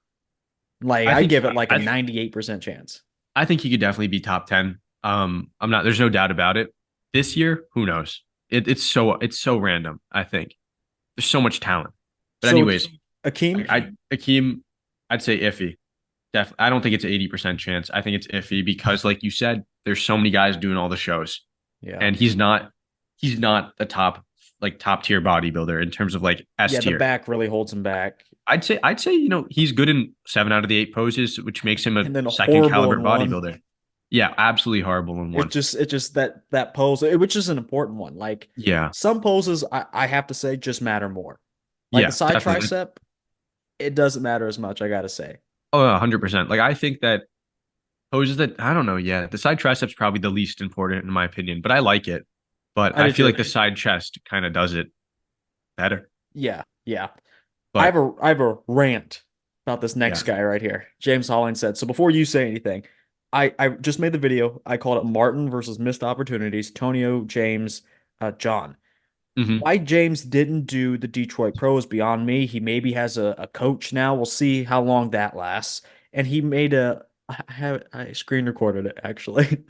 Like, I I think, give it like a I, 98% chance. I think he could definitely be top 10. There's no doubt about it. This year, who knows? It's so random, I think. There's so much talent. But So, anyways, Akeem, Akeem, I'd say iffy. Definitely. I don't think it's an 80% chance. I think it's iffy because like you said, there's so many guys doing all the shows. yeah. And he's not the top tier bodybuilder in terms of like S Yeah, the tier. back really holds him back. I'd say, he's good in 7 out of the 8 poses, which makes him a And then second horrible caliber in one. bodybuilder. Yeah, absolutely horrible in one. It just that pose, which is an important one. Like Yeah. some poses, I have to say, just matter more. Like the Yeah, side definitely. tricep, it doesn't matter as much. I gotta say, Oh, 100%. Like I think that poses that I don't know. Yeah, the side tricep's probably the least important in my opinion, but I like it. But I I do feel too. like the side chest kind of does it better. Yeah, yeah. But I have a rant about this next yeah. guy right here. James Hollingshead. So before you say anything, I just made the video. I called it Martin versus Missed Opportunities. Tonio, James, John. Hmm. Why James didn't do the Detroit Pro is beyond me. He maybe has a coach now. We'll see how long that lasts. And he made I screen recorded it actually.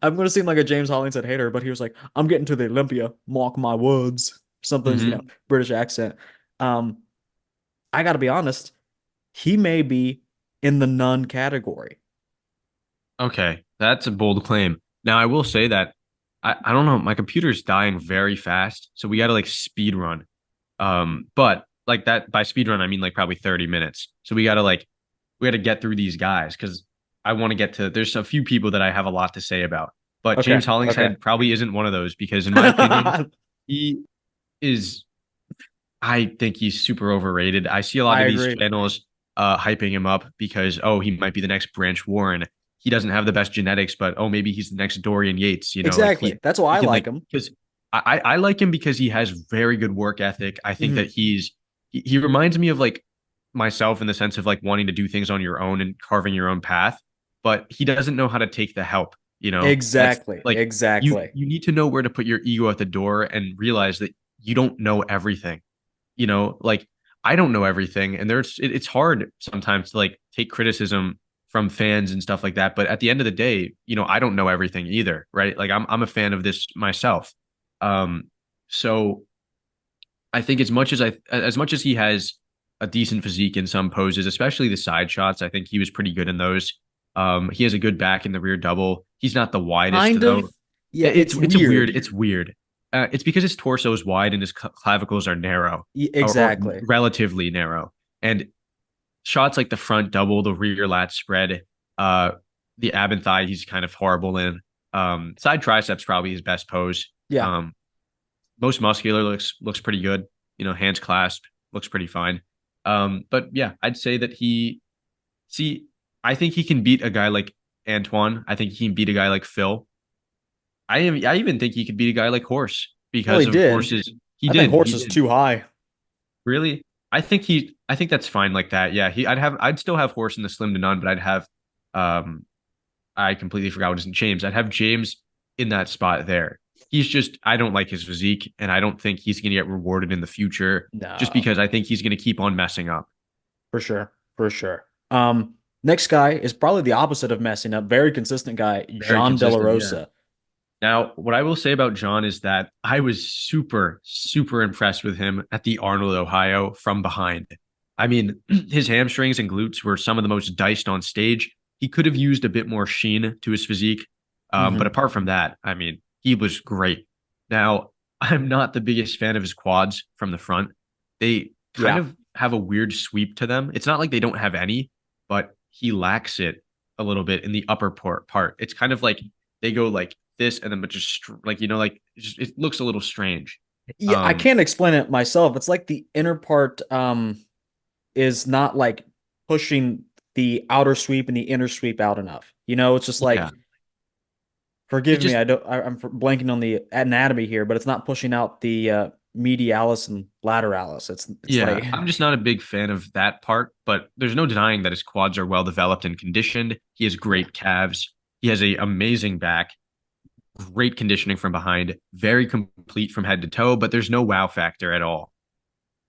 I'm gonna seem like a James Hollingshead hater, but he was like, I'm getting to the Olympia, mark my words. Something, Hmm. British accent. Um, I got to be honest, he may be in the none category. Okay, that's a bold claim. Now, I will say that I don't know, my computer's dying very fast, so we got to like speed run. But like that by speed run, I mean like probably 30 minutes. So we got to get through these guys because I want to get to. There's a few people that I have a lot to say about, but Okay, James okay. Hollingshead probably isn't one of those because in my opinion, he is. I think he's super overrated. I see a lot I of these agree. channels hyping him up because oh he might be the next Branch Warren. He doesn't have the best genetics, but oh maybe he's the next Dorian Yates. You know, like Exactly. That's why he I can like like him. because I like him because he has very good work ethic. I think that Mhm. he reminds me of like myself in the sense of like wanting to do things on your own and carving your own path, but he doesn't know how to take the help. You know, that's Exactly. like Exactly. you need to know where to put your ego at the door and realize that you don't know everything. You know, like I don't know everything, and it's hard sometimes to like take criticism from fans and stuff like that. But at the end of the day, you know, I don't know everything either, right? Like I'm a fan of this myself. Um, so I think as much as he has a decent physique in some poses, especially the side shots, I think he was pretty good in those. He has a good back in the rear double. He's not the widest Kind though. of. Yeah, it's It's a weird. weird. It's weird. It's because his torso is wide and his clavicles are narrow or Exactly. relatively narrow. And shots like the front double, the rear lat spread, uh, the ab and thigh, he's kind of horrible in. Side triceps probably his best pose. Yeah. Um, most muscular looks pretty good. You know, hands clasp looks pretty fine. But yeah, I'd say that see, I think he can beat a guy like Antoine. I think he can beat a guy like Phil. I even think he could beat a guy like Horse Well, he because of did. Horse's. He I think did. horse He is did. too high. Really? I think that's fine like that. Yeah, I'd still have Horse in the slim to none, but I'd have um I completely forgot what his name James. I'd have James in that spot there. He's just I don't like his physique and I don't think he's gonna get rewarded in the future just No, because I think he's gonna keep on messing up. for sure. For sure. Next guy is probably the opposite of messing up. Very consistent guy, Very John consistent, yeah. Delarosa. Now, what I will say about John is that I was super impressed with him at the Arnold, Ohio from behind. I mean, his hamstrings and glutes were some of the most diced on stage. He could have used a bit more sheen to his physique. But Hmm. apart from that, I mean, he was great. Now, I'm not the biggest fan of his quads from the front. They kind Yeah. of have a weird sweep to them. It's not like they don't have any, but he lacks it a little bit in the upper part. It's kind of like they go like this and then but just like you know like it looks a little strange. Yeah, I Um can't explain it myself. It's like the inner part is not like pushing the outer sweep and the inner sweep out enough. It's just yeah, like it forgive me, just I'm blanking on the anatomy here, but it's not pushing out the medialis and lateralis. It's yeah, like I'm just not a big fan of that part, but there's no denying that his quads are well developed and conditioned. He has yeah. great calves. He has a amazing back, great conditioning from behind, very complete from head to toe, but there's no wow factor at all.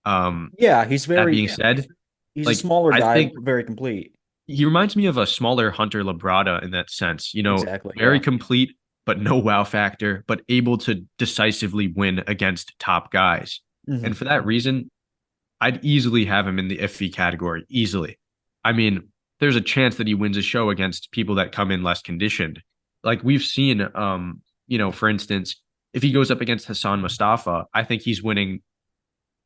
Um Yeah, that being said, he's a like smaller I guy, think very complete. he reminds me of a smaller Hunter Labrada in that sense. You know, Exactly. very Yeah. complete, but no wow factor, but able to decisively win against top guys. And Hmm. for that reason, I'd easily have him in the iffy category. Easily. I mean, there's a chance that he wins a show against people that come in less conditioned. Like we've seen, you know, for instance, if he goes up against Hassan Mustafa, I think he's winning.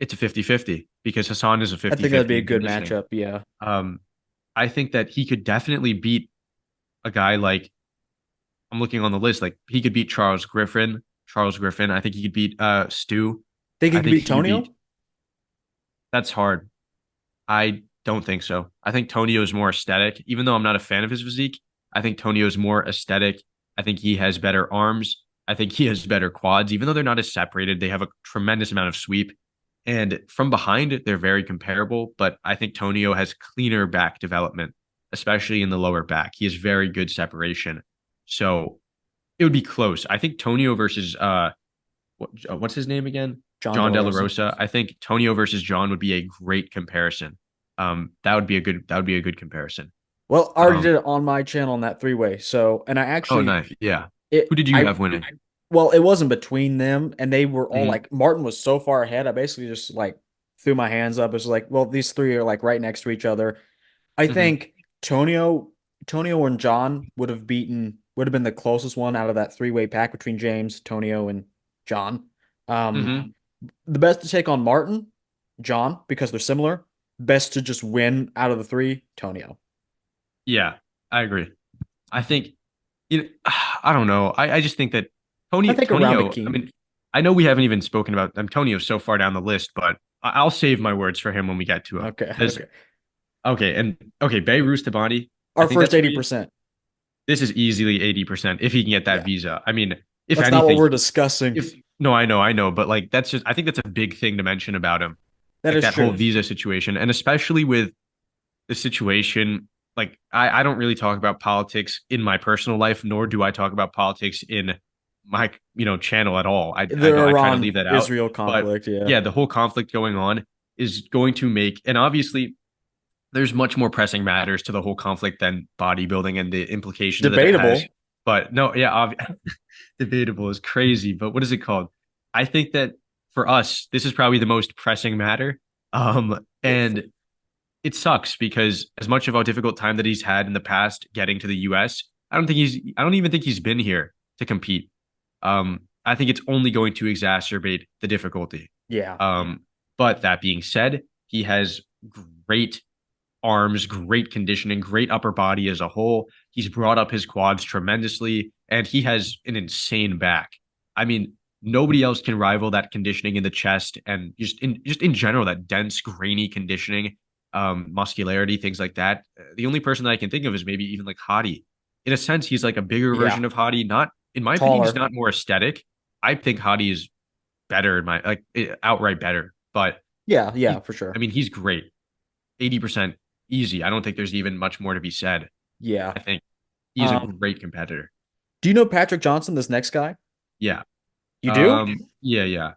It's a 50-50 because Hassan is a I think that'd be 50-50 a in good conditioning. matchup. Yeah. Um, I think that he could definitely beat a guy like I'm looking on the list. Like he could beat Charles Griffin. Charles Griffin. I think he could beat Stu. Think he I could think beat he could beat. Tonio? That's hard. I don't think so. I think Tonio is more aesthetic. Even though I'm not a fan of his physique, I think Tonio is more aesthetic. I think he has better arms. I think he has better quads. Even though they're not as separated, they have a tremendous amount of sweep. And from behind, they're very comparable. But I think Tonio has cleaner back development, especially in the lower back. He has very good separation. So it would be close. I think Tonio versus what's his name again? John John Delarosa. Delarosa. I think Tonio versus John would be a great comparison. That would be a good comparison. Well, I already Um, did it on my channel on that three-way. So, and I oh actually nice. Yeah. Who it did you I have winning? well, it wasn't between them, and they were all Mhm. like Martin was so far ahead. I basically just like threw my hands up. It's like, well, these three are like right next to each other. I Hmm. think Tonio, Tonio and John would have been the closest one out of that three-way pack between James, Tonio, and John. Um, Hmm. the best to take on Martin, John, because they're similar. Best to just win out of the three, Tonio. Yeah, I agree. I think I don't know. I just think that I think around Tonio, I Akeem. mean, I know we haven't even spoken about Antonio so far down the list, but I'll save my words for him when we get to him. Okay, Because okay. Behrooz Tabani, I Our think first that's 80%. this is easily 80% if he can get that Yeah. visa. I mean, if That's not what anything, we're discussing. if no, I know, but like that's just I think that's a big thing to mention about him. That Like is that whole true. visa situation, and especially with the situation, like I don't really talk about politics in my personal life, nor do I talk about politics in my channel at all. I The don't, I try to Iran leave that out. Israel But conflict, yeah. yeah, the whole conflict going on is going to make, and obviously there's much more pressing matters to the whole conflict than bodybuilding and the implications that it has. Debatable. But no, yeah, debatable is crazy. But what is it called? I think that for us, this is probably the most pressing matter. And it sucks because as much of a difficult time that he's had in the past getting to the US, I don't even think he's been here to compete. I think it's only going to exacerbate the difficulty. Yeah. Um, but that being said, he has great arms, great conditioning, great upper body as a whole. He's brought up his quads tremendously, and he has an insane back. I mean, nobody else can rival that conditioning in the chest and just in general that dense, grainy conditioning, muscularity, things like that. The only person that I can think of is maybe even like Hadi. In a sense, he's like a bigger Yeah. version of Hadi. Not in my opinion, he's Taller. not more aesthetic. I think Hadi is better in my outright better. But Yeah, yeah, he, for sure. I mean, he's great. 80% easy. I don't think there's even much more to be said. Yeah. I think he's a Um, great competitor. do you know Patrick Johnson, this next guy? Yeah. You do? Yeah.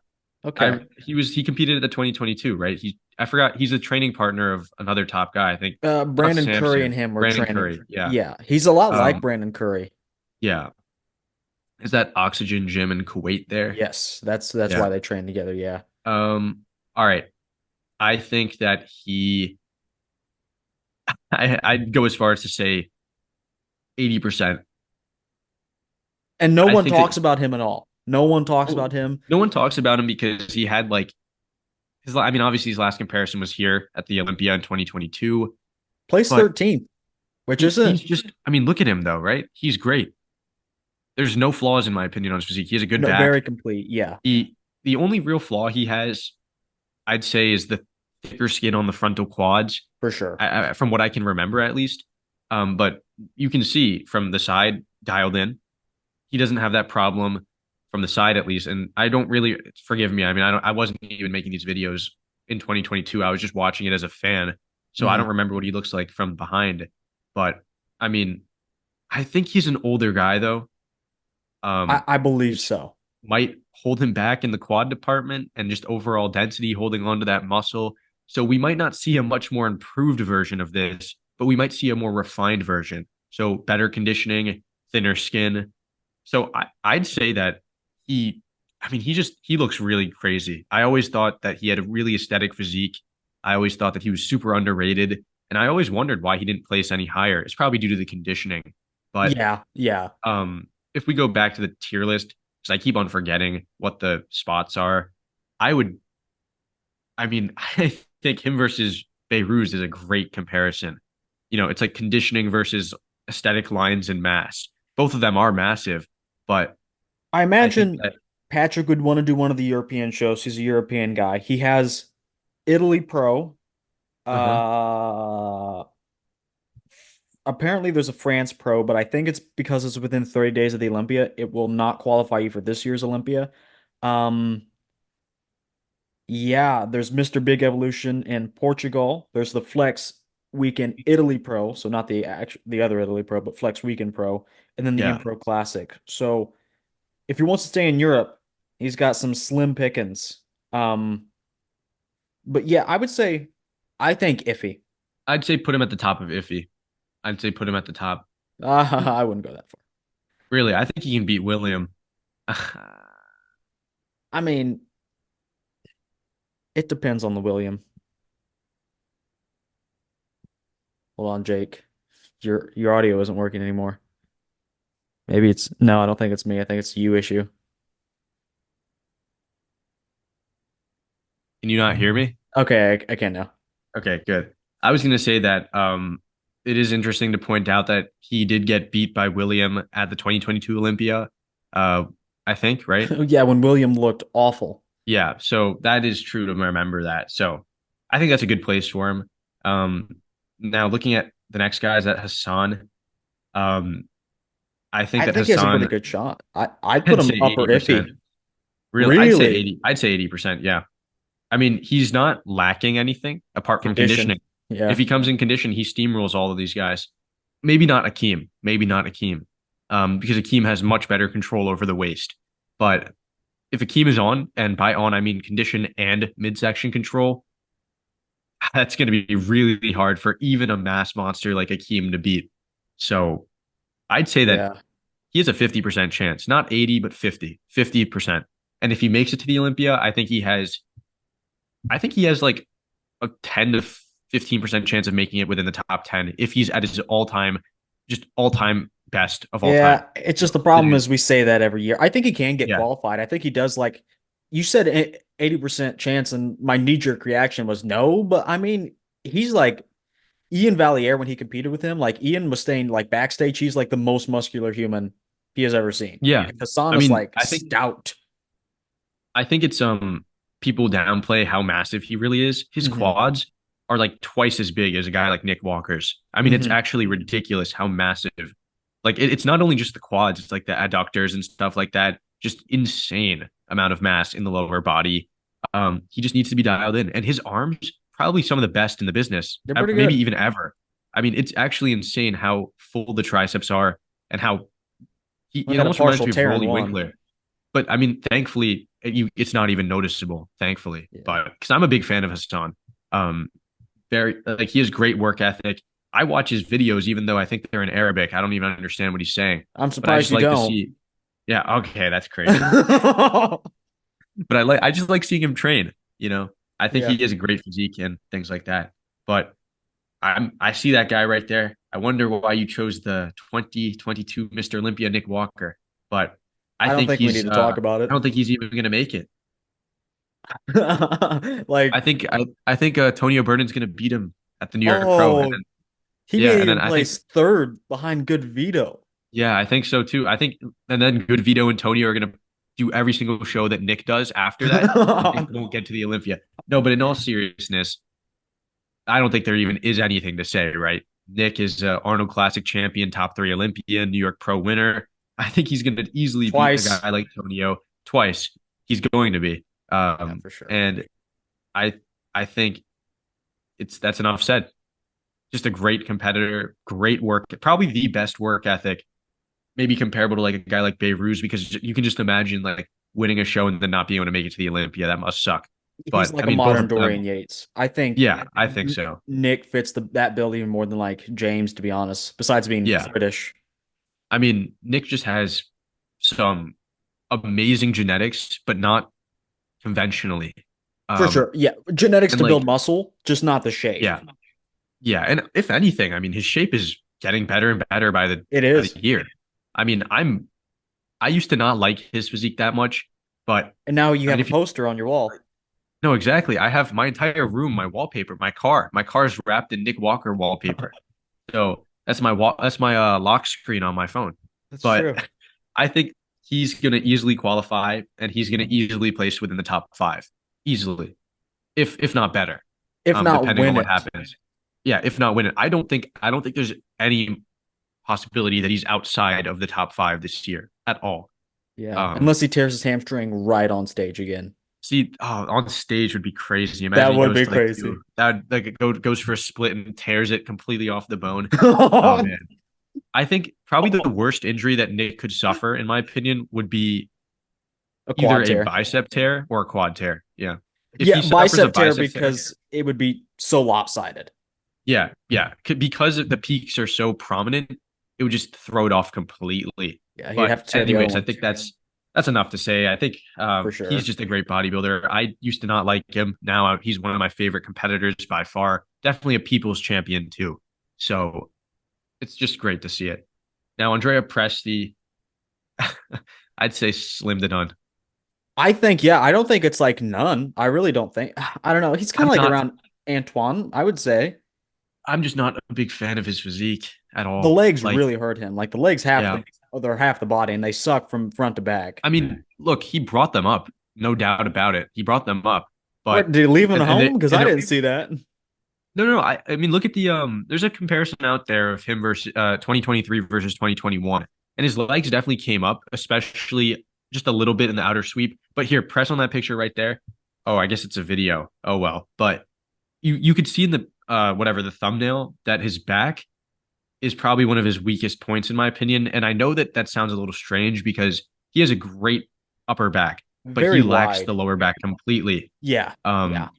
Okay. He competed at the 2022, right? I forgot he's a training partner of another top guy, I think. Not Brandon Curry and Samson, him were Brandon training. Curry. Yeah. Yeah, he's a lot like Um, Brandon Curry. yeah. Is that Oxygen Gym in Kuwait there? Yes, that's Yeah. why they train together. Yeah. All right. I think that I'd go as far as to say 80%. And no I one think that talks about him at all. No one talks no, about him. no one talks about him because he had like I mean, obviously his last comparison was here at the Olympia in 2022, Placed but 13th, which isn't he's just, I mean, look at him though, right? He's great. There's no flaws in my opinion on his physique. He has a good no, back. very complete. Yeah, The only real flaw he has, I'd say, is the thicker skin on the frontal quads, for sure. from what I can remember at least. But you can see from the side dialed in, he doesn't have that problem from the side at least. And I don't really forgive me. I mean, I wasn't even making these videos in 2022. I was just watching it as a fan. So I don't Hmm. remember what he looks like from behind. But I mean, I think he's an older guy though. I believe Which so. might hold him back in the quad department and just overall density holding on to that muscle. So we might not see a much more improved version of this, but we might see a more refined version. So better conditioning, thinner skin. So I'd say that he, I mean, he looks really crazy. I always thought that he had a really aesthetic physique. I always thought that he was super underrated. And I always wondered why he didn't place any higher. It's probably due to the conditioning. But Yeah, yeah. if we go back to the tier list, because I keep on forgetting what the spots are, I would, I mean, I think him versus Behrooz is a great comparison. It's like conditioning versus aesthetic lines and mass. Both of them are massive, but I I think imagine that, Patrick would want to do one of the European shows. He's a European guy. He has Italy Pro. uh-huh. Uh, Apparently there's a France Pro, but I think it's because it's within 30 days of the Olympia. It will not qualify you for this year's Olympia. Um, yeah, there's Mr. Big Evolution in Portugal. There's the Flex Weekend Italy Pro, so not the other Italy Pro, but Flex Weekend Pro, and then the Yeah, Impro Classic. So if he wants to stay in Europe, he's got some slim pickings. Um, but yeah, I would say I think iffy. I'd say put him at the top of iffy. I'd say put him at the top. I wouldn't go that far. Really, I think he can beat William. I mean, It depends on the William. Hold on, Jake. Your audio isn't working anymore. Maybe it's no, I don't think it's me. I think it's you issue. Can you not hear me? Okay, I can now. Okay, good. I was going to say that it is interesting to point out that he did get beat by William at the 2022 Olympia. Uh, I think, right? Yeah, when William looked awful. Yeah, so that is true to remember that. So I think that's a good place for him. Now looking at the next guy is that Hassan. Um, I think I that think he has a pretty Hassan, good shot. I'd put I'd him say upper 80%. iffy. Real, I'd say Really? 80. I'd say 80%. Yeah. I mean, he's not lacking anything apart from Condition. conditioning. If Yeah. he comes in condition, he steamrolls all of these guys. Maybe not Akim. Maybe not Akim. Because Akim has much better control over the waist. But if Akim is on, and by on I mean condition and midsection control, that's going to be really hard for even a mass monster like Akim to beat. So I'd say that Yeah. he has a 50% chance, not 80, but 50%. And if he makes it to the Olympia, I think he has like a 10 to 15% chance of making it within the top 10 if he's at his all time best of all time. Yeah, it's just So the problem it is is, we say that every year. I think he can get yeah, qualified. I think he does like you said 80% chance and my knee-jerk reaction was no, but I mean, he's like Ian Valier when he competed with him, like Ian Mustaine, like backstage, he's like the most muscular human he has ever seen. yeah. Like Hassan I is mean, like I think stout. I think it's people downplay how massive he really is. His Hmm. quads are like twice as big as a guy like Nick Walker's. I mean, it's Hmm. actually ridiculous how massive. Like it's not only just the quads, it's like the adductors and stuff like that. Just insane amount of mass in the lower body. He just needs to be dialed in, and his arms probably some of the best in the business, They're pretty maybe good. even ever. I mean, it's actually insane how full the triceps are, and how I he got a almost reminds partial me of tear in Rolly one. Winkler. But I mean, thankfully, it's not even noticeable. Thankfully, Yeah. but because I'm a big fan of Hassan, um, very like he has great work ethic. I watch his videos, even though I think they're in Arabic. I don't even understand what he's saying, I'm but I surprised just you like to don't. see. Yeah, okay, that's crazy. But I just like seeing him train. You know, I think Yeah. he has a great physique and things like that. But I see that guy right there. I wonder why you chose the 2022 Mr. Olympia Nick Walker. But I I don't think think we need he's to talk about I it. don't think he's even gonna make it. I Like, think I think Tonio Burton's gonna beat him at the New York Pro, and oh, then he yeah, may and then even I think place third behind Good Vito. yeah, I think so too. I think and then Good Vito and Tonio are gonna do every single show that Nick does after that, and Nick won't get to the Olympia. No, but in all seriousness, I don't think there even is anything to say, right? Nick is Arnold Classic champion, top three Olympian, New York Pro winner. I think he's going to easily beat a Twice. guy like Tonio twice. He's going to be, Yeah, for sure. and I I think that's enough said. Just a great competitor, great work, probably the best work ethic, maybe comparable to like a guy like Behrooz, because you can just imagine like winning a show and then not being able to make it to the Olympia. That must suck. He's But I like a mean, both modern of them, Dorian Yates. I think yeah, I think so. Nick fits that bill even more than like James, to be honest, besides being Yeah, British. I mean, Nick just has some amazing genetics, but not conventionally. For Um, sure. Yeah. Genetics and to build like, muscle, just not the shape. yeah, yeah, and if anything, I mean, his shape is getting better and better It by the is. year. I mean, I used to not like his physique that much, but And now you I mean, have a if you poster on your wall. no, exactly, I have my entire room, my wallpaper, my car is wrapped in Nick Walker wallpaper. So that's my lock screen on my phone. That's But true. I think he's going to easily qualify and he's going to easily place within the top five, easily, if not better, If not depending on win what it. happens. Yeah, if not win it, I don't think there's any possibility that he's outside of the top five this year at all. Yeah. Um, Unless he tears his hamstring right on stage again. See, on stage would be crazy. Imagine That he would goes be to like crazy. that like it goes for a split and tears it completely off the bone. Oh man. I think probably the worst injury that Nick could suffer, in my opinion, would be A either quad a tear. bicep tear or a quad tear. Yeah. If he Yeah, suffers a bicep tear bicep tear, because it would be so lopsided. yeah, yeah, because the peaks are so prominent, it would just throw it off completely. Yeah, he'd But have to tear the other anyways, I one. think that's enough to say. I think for he's sure. just a great bodybuilder. I used to not like him. Now he's one of my favorite competitors by far. Definitely a people's champion too. So it's just great to see it. Now, Andrea Presti, I'd say slim to none. I think, yeah, I don't think it's like none. I really don't think. I don't know. He's kind I'm of like not. around Antoine, I would say. I'm just not a big fan of his physique at The all. legs Like, really hurt him. Like the legs half yeah. the they're half the body and they suck from front to back. I mean, look, he brought them up, no doubt about it. He brought them up, What, but did he leave him at and home? Because and I they're didn't see that. no, no, no. I mean, look at the there's a comparison out there of him versus 2023 versus 2021. And his legs definitely came up, especially just a little bit in the outer sweep. But here, press on that picture right there. Oh, I guess it's a video. Oh well. But you could see in the whatever the thumbnail that his back is probably one of his weakest points in my opinion. And I know that that sounds a little strange because he has a great upper back, but he Very lacks the wide. lower back completely. Yeah. Yeah. Um,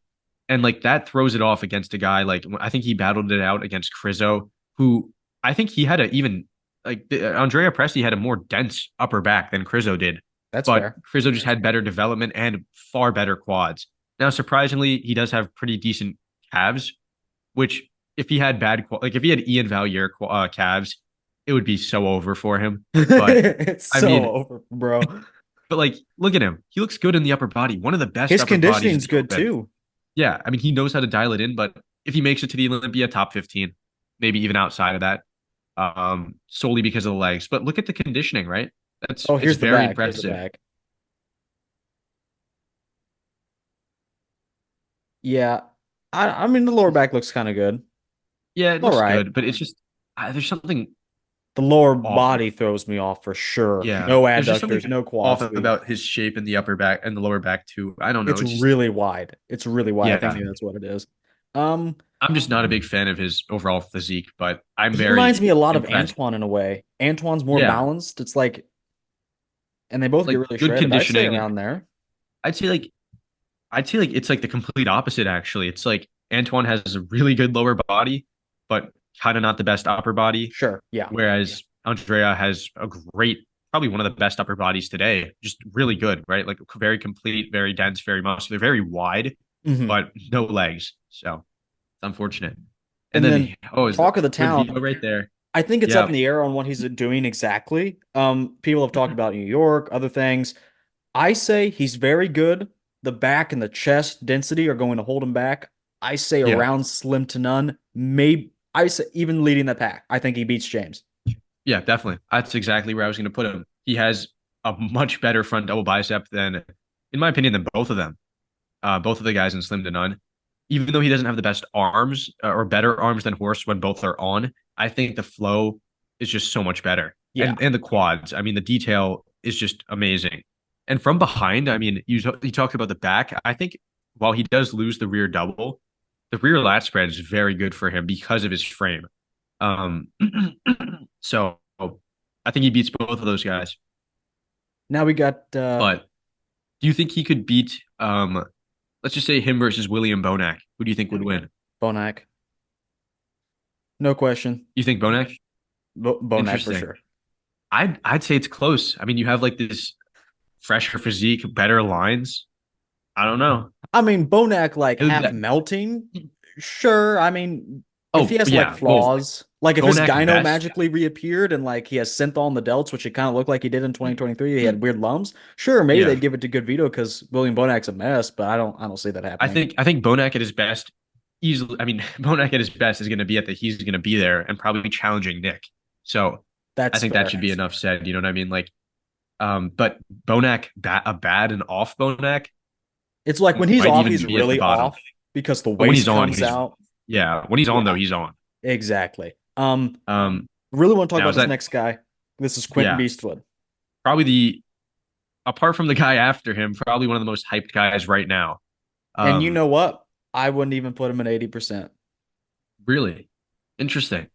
and like that throws it off against a guy like I think he battled it out against Crizzo, who I think he had a even like Andrea Presti had a more dense upper back than Crizzo did, That's but fair. Crizzo just had better development and far better quads. Now, surprisingly, he does have pretty decent calves, which if he had like if he had Ian Valier calves, it would be so over for him. But It's I so mean, over, bro. but like look at him, he looks good in the upper body, one of the best His upper bodies in conditioning's the good open. too. Yeah, I mean, he knows how to dial it in, but if he makes it to the Olympia top 15, maybe even outside of that, solely because of the legs. But look at the conditioning, right? Oh, It's here's the very back. Here's the impressive. back. Yeah. I mean the lower back looks kind of good. Yeah, it All looks right. good, but it's just there's something The lower off. body throws me off for sure. Yeah, No there's just adductors, something no off quad sweep. about his shape in the upper back and the lower back too. I don't know. It's It's just really wide. It's really wide. I think yeah, maybe that's what it is. Um, I'm just not a big fan of his overall physique, but I'm he reminds me very a lot of impressed. Antoine in a way. Antoine's more Yeah, balanced. It's like, and they both get like really good shredded. I'd say conditioning. around there. I'd say like I'd say like it's like the complete opposite actually. It's like Antoine has a really good lower body, but kind of not the best upper body, Sure. Yeah. whereas Andrea has a great, probably one of the best upper bodies today. Just really good, right? Like very complete, very dense, very muscular, very wide, Hmm. but no legs. So it's unfortunate. And And then then is talk of the good town. view right there. I think it's up in Yeah. the air on what he's doing exactly. People have talked about New York, other things. I say he's very good. The back and the chest density are going to hold him back. I say Yeah. around slim to none. Maybe I say even leading the pack. I think he beats James. Yeah, definitely. That's exactly where I was going to put him. He has a much better front double bicep than, in my opinion, than both of them. Both of the guys in Slim to None. Even though he doesn't have the best arms or better arms than Horse when both are on, I think the flow is just so much better. Yeah. And the quads, I mean, the detail is just amazing. And from behind, I mean, you talked about the back. I think while he does lose the rear double, the rear lat spread is very good for him because of his frame. Um, so I think he beats both of those guys. Now we got But do you think he could beat let's just say him versus William Bonac? Who do you think would win? Bonac. No question. You think Bonac? Bonac for Interesting. sure. I'd say it's close. I mean, you have like this fresher physique, better lines. I don't know. I mean, Bonac like half That- melting. Sure. I mean, if he Oh has like yeah, well, flaws, like if his Bonac gyno best. magically reappeared and like he has synth on the delts, which it kind of looked like he did in 2023, he had weird lumps. Sure, maybe Yeah, they'd give it to good Vito because William Bonac's a mess, but I don't see that happening. I think Bonac at his best easily. I mean, Bonac at his best is going to be he's going to be there and probably challenging Nick. So I That's think that fair. should be enough said. You know what I mean? Like, but Bonac, a bad and off Bonac It's like when he's might off, even he's be at the really bottom. off because the But when waist he's on, comes out. when he's on though, Yeah, he's on. exactly. Um, Really want to talk now about is this that next guy. This is Quinton yeah, Beastwood. probably the apart from the guy after him, probably one of the most hyped guys right now. And you Um, know what? I wouldn't even put him at 80%. really interesting.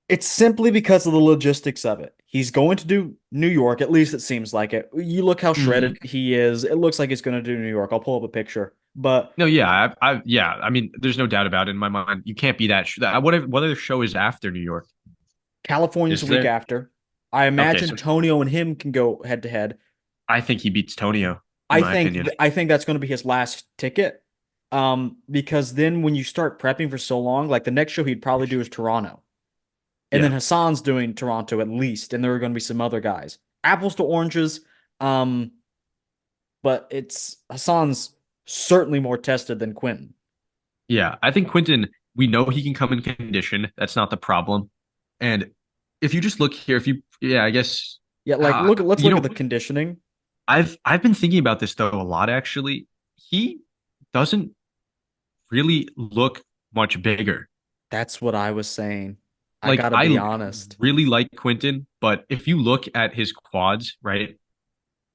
It's simply because of the logistics of it. He's going to do New York, at least it seems like it. You look how Mhm. shredded he is. It looks like he's going to do New York. I'll pull up a picture. But No, yeah, yeah. I mean, there's no doubt about it in my mind. You can't be that. What other show is after New York? California's Is the week there? after. I Okay, imagine so Tonio and him can go head to head. I think he beats Tonio, in I my think opinion. I think that's going to be his last ticket. Because then when you start prepping for so long, like the next show he'd probably do is Toronto. And then Yeah. Hassan's doing Toronto at least, and there are going to be some other guys. Apples to oranges, um, but it's Hassan's certainly more tested than Quinton. Yeah. I think Quinton, we know he can come in condition. That's not the problem. And if you just look here, if you, yeah, I guess, Yeah, like let's you look at know, the conditioning. I've been thinking about this though a lot actually. He doesn't really look much bigger. That's what I was saying. I Like gotta be I honest. really like Quinton, but if you look at his quads, right,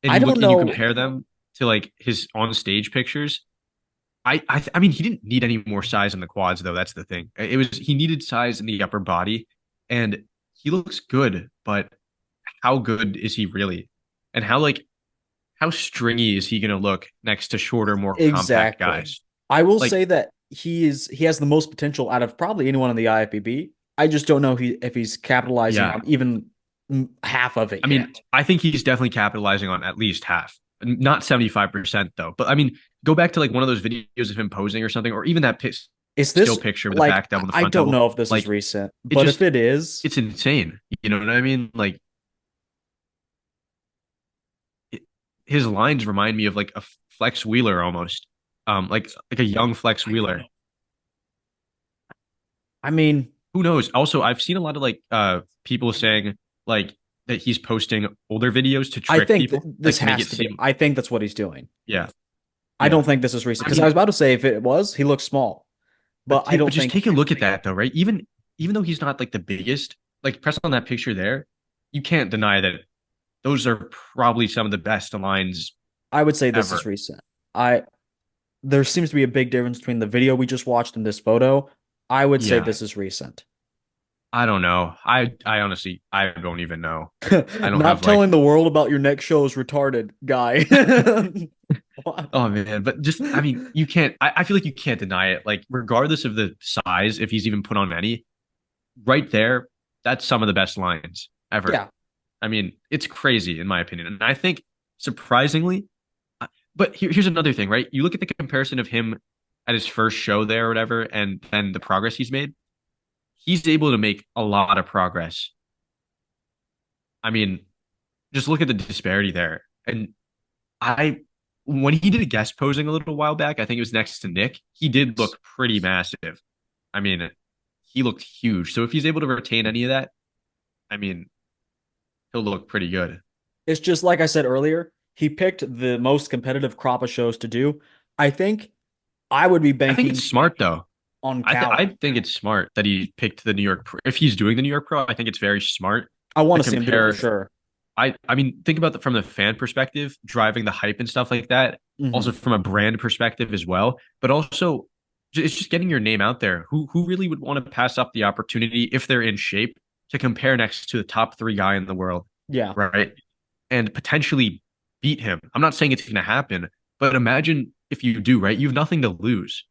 and I you don't look and you know. compare them to like his on stage pictures, I mean he didn't need any more size in the quads though. That's the thing. It was he needed size in the upper body, and he looks good, but how good is he really? And how stringy is he gonna look next to shorter, more compact Exactly. guys? I will Like say that he has the most potential out of probably anyone in the IFBB. I just don't know if he's capitalizing yeah, on even half of it I mean, yet. I think he's definitely capitalizing on at least half. Not 75% though. But I mean, go back to like one of those videos of him posing or something, or even that Is still this picture with the like back double and the I front don't double. know if this is Like recent, it but if just it is, it's insane. You know what I mean? Like it, his lines remind me of like a Flex Wheeler almost. Like a young Flex Wheeler. I mean, Who knows? Also, I've seen a lot of like people saying like that he's posting older videos to I trick think people, like this to make has it to be. seem I think that's what he's doing. yeah, I don't yeah. think this is recent I because I was mean, about to say if it was, he looks small, but I But don't just think take a look at that though, right? Even though he's not like the biggest, like press on that picture there, you can't deny that those are probably some of the best lines I would say this is ever. recent. I There seems to be a big difference between the video we just watched and this photo. I would say Yeah, this is recent. I don't know. I honestly I don't even know. I don't Not have like telling the world about your next show is retarded, guy. What? oh man, but just I mean you can't. I feel like you can't deny it. Like regardless of the size, if he's even put on any, right there, that's some of the best lines ever. Yeah, I mean, it's crazy in my opinion, and I think surprisingly. But here's another thing, right? You look at the comparison of him at his first show there or whatever, and then the progress he's made. He's able to make a lot of progress. I mean, just look at the disparity there. And I, when he did a guest posing a little while back, I think it was next to Nick, he did yes. look pretty massive. I mean, he looked huge. So if he's able to retain any of that, I mean, he'll look pretty good. It's just like I said earlier, he picked the most competitive crop of shows to do. I think I would be I think it's banking smart though. on I Cali. think it's smart that he picked the New York Pro. If he's doing the New York Pro, I think it's very smart I want to to see him do it for compare. sure. I mean, think about from the fan perspective, driving the hype and stuff like that. Also Hmm. from a brand perspective as well, but also it's just getting your name out there. Who really would want to pass up the opportunity if they're in shape to compare next to the top three guy in the world, Yeah. right? And potentially beat him. I'm not saying it's going to happen, but imagine if you do, right? You have nothing to lose.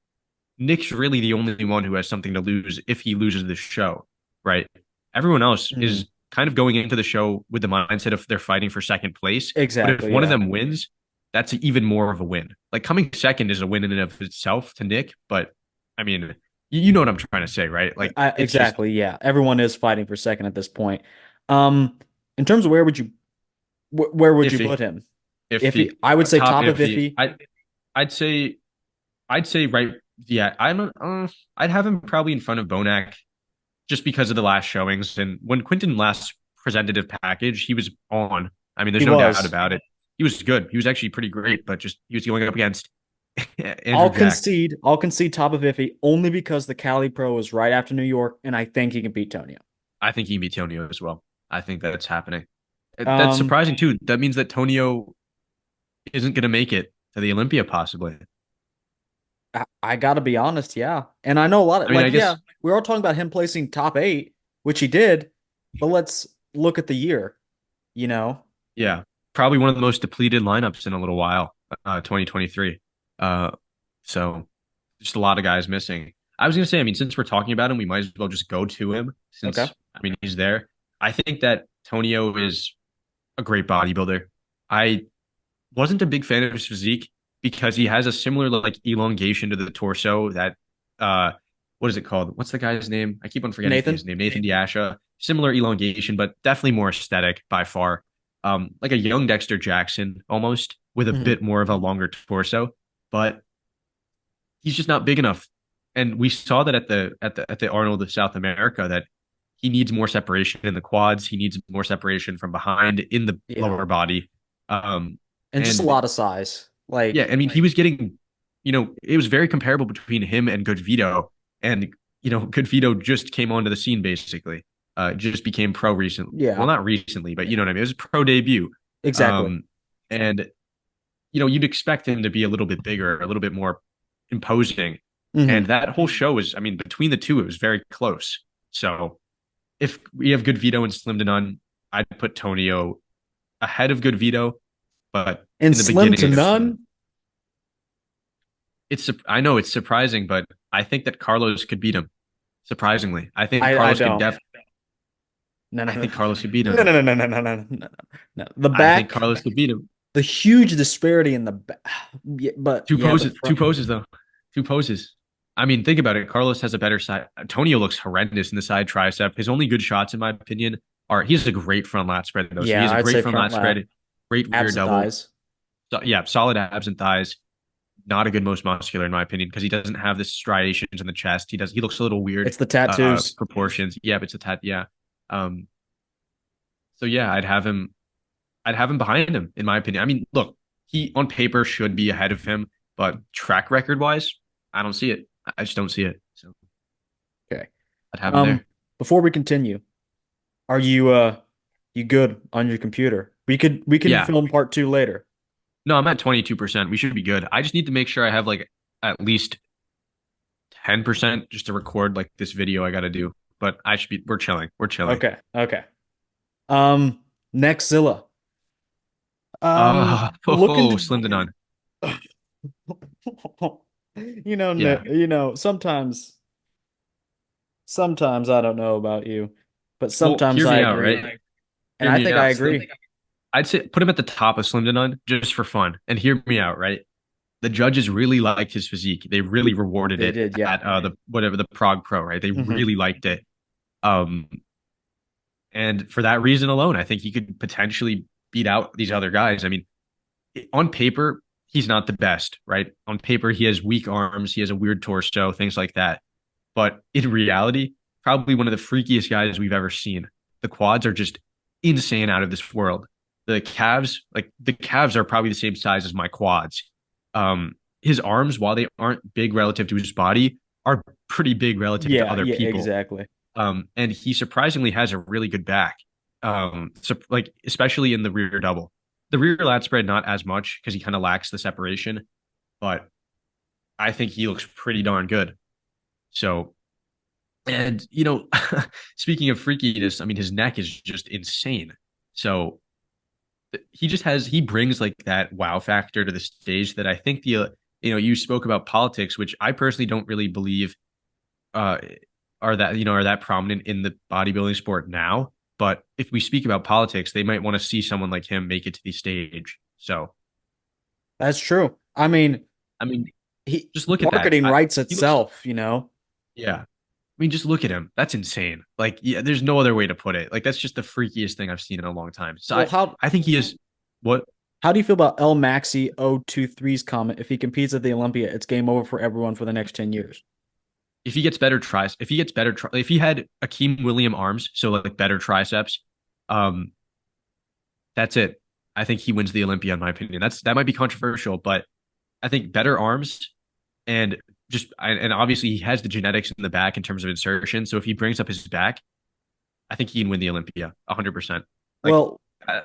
Nick's really the only one who has something to lose if he loses the show, right? Everyone else Mm. is kind of going into the show with the mindset of they're fighting for second place. But if Exactly. one of Yeah. them wins, that's even more of a win. Like coming second is a win in and of itself to Nick, but I mean, you know what I'm trying to say, right? Like it's just Exactly. Yeah. Everyone is fighting for second at this point. Um, in terms of where would you iffy, put him? iffy, I would say top top of iffy. iffy. I'd say I'd say right. Yeah, I'd have him probably in front of Bonac just because of the last showings. And when Quinton last presented a package, he was on. I mean, He there's no doubt was. about it. He was good. He was actually pretty great, but just he was going up against Andrew Jack. I'll concede top of iffy only because the Cali Pro is right after New York, and I think he can beat Tonio. I think he beat Tonio as well. I think that's happening. That's Um, surprising too. That means that Tonio isn't going to make it to the Olympia possibly. I gotta be honest, yeah. And I know a lot of I mean, like, I yeah, guess we are talking about him placing top eight, which he did, but let's look at the year, you know. yeah, probably one of the most depleted lineups in a little while, 2023. Uh, so just a lot of guys missing. I was gonna say, I mean, since we're talking about him, we might as well just go to him Okay. since I mean he's there. I think that Tonio is a great bodybuilder. I wasn't a big fan of his physique because he has a similar like elongation to the torso that uh what is it called? What's the guy's name? I keep on forgetting his Nathan? name. Nathan Asha. Similar elongation, but definitely more aesthetic by far. Like a young Dexter Jackson almost with a Hmm. bit more of a longer torso, but he's just not big enough. And we saw that at the Arnold of South America that he needs more separation in the quads. He needs more separation from behind in the Yeah. lower body. Um, And just a and lot of size. yeah, I mean, he was getting, it was very comparable between him and Good Vito. And, Good Vito just came onto the scene basically. Just became pro recently. Well, Yeah, not recently, but you know what I mean? It was a pro debut. exactly. Um, and, you'd expect him to be a little bit bigger, a little bit more imposing. And Hmm. that whole show was, I mean, between the two, it was very close. So if we have Good Vito and Slim to None, I'd put Tonio ahead of Good Vito. But And in the slim beginning to of the none? I know it's surprising, but I think that Carlos could beat him. Surprisingly, I don't. No, no, I no, think Carlos could beat no, him. no, no, no, no, no, no, no, no. The I think back, Carlos could beat him. the huge disparity in the back. Yeah, but yeah, the Two front. poses though, two poses. I mean, think about it. Carlos has a better side. Antonio looks horrendous in the side tricep. His only good shots, in my opinion, are he has a great front lat spread though. So he Yeah, has a I'd great say front front lat lat, spread, great rear abs and double. thighs. So, yeah, solid abs and thighs. Not a good most muscular in my opinion because he doesn't have the striations in the chest. He looks a little weird It's the tattoos. proportions. Yeah, but it's a tat. Yeah. Um. So yeah, I'd have him behind him, in my opinion. I mean, look, he on paper should be ahead of him, but track record wise, I don't see it. I just don't see it. So Okay. I'd have him Um, there. before we continue, are you good on your computer? We can Yeah. film part two later. No, I'm at 22%. We should be good. I just need to make sure I have like at least 10% just to record like this video I got to do. But we're chilling. We're chilling. Okay, okay. Nextzilla. Oh, Looking slim to none. to, Yeah. sometimes I don't know about you, but Well, sometimes hear I me out, agree. right? And Hear I me think I out. agree. I'd say put him at the top of slim to none just for fun. And hear me out, right? The judges really liked his physique. They really rewarded They it did, yeah. at the Prague Pro, right? They Hmm. really liked it. Um, and for that reason alone, I think he could potentially beat out these other guys. I mean, on paper, he's not the best, right? On paper, he has weak arms, he has a weird torso, things like that. But in reality, probably one of the freakiest guys we've ever seen. The quads are just insane out of this world. The calves are probably the same size as my quads. His arms, while they aren't big relative to his body, are pretty big relative to Yeah, other yeah, people. exactly. And he surprisingly has a really good back. So like especially in the rear double. The rear lat spread not as much because he kind of lacks the separation, but I think he looks pretty darn good. So, and speaking of freakiness, I mean his neck is just insane. So he brings like that wow factor to the stage that I think you spoke about politics, which I personally don't really believe uh are that prominent in the bodybuilding sport now. But if we speak about politics, they might want to see someone like him make it to the stage. So That's true. I mean, I mean, he just look at that. marketing writes He looks, itself. yeah. I mean, just look at him. That's insane. Like, yeah, there's no other way to put it. Like, that's just the freakiest thing I've seen in a long time. So Well, I think he is what how do you feel about El Maxi 023's comment? If he competes at the Olympia, it's game over for everyone for the next 10 years. if he gets better tries, if he had Akim William arms, so like better triceps, um, that's it. I think he wins the Olympia, in my opinion. That might be controversial, but I think better arms and and obviously he has the genetics in the back in terms of insertion. So if he brings up his back, I think he can win the Olympia 100%. Like, Well, uh,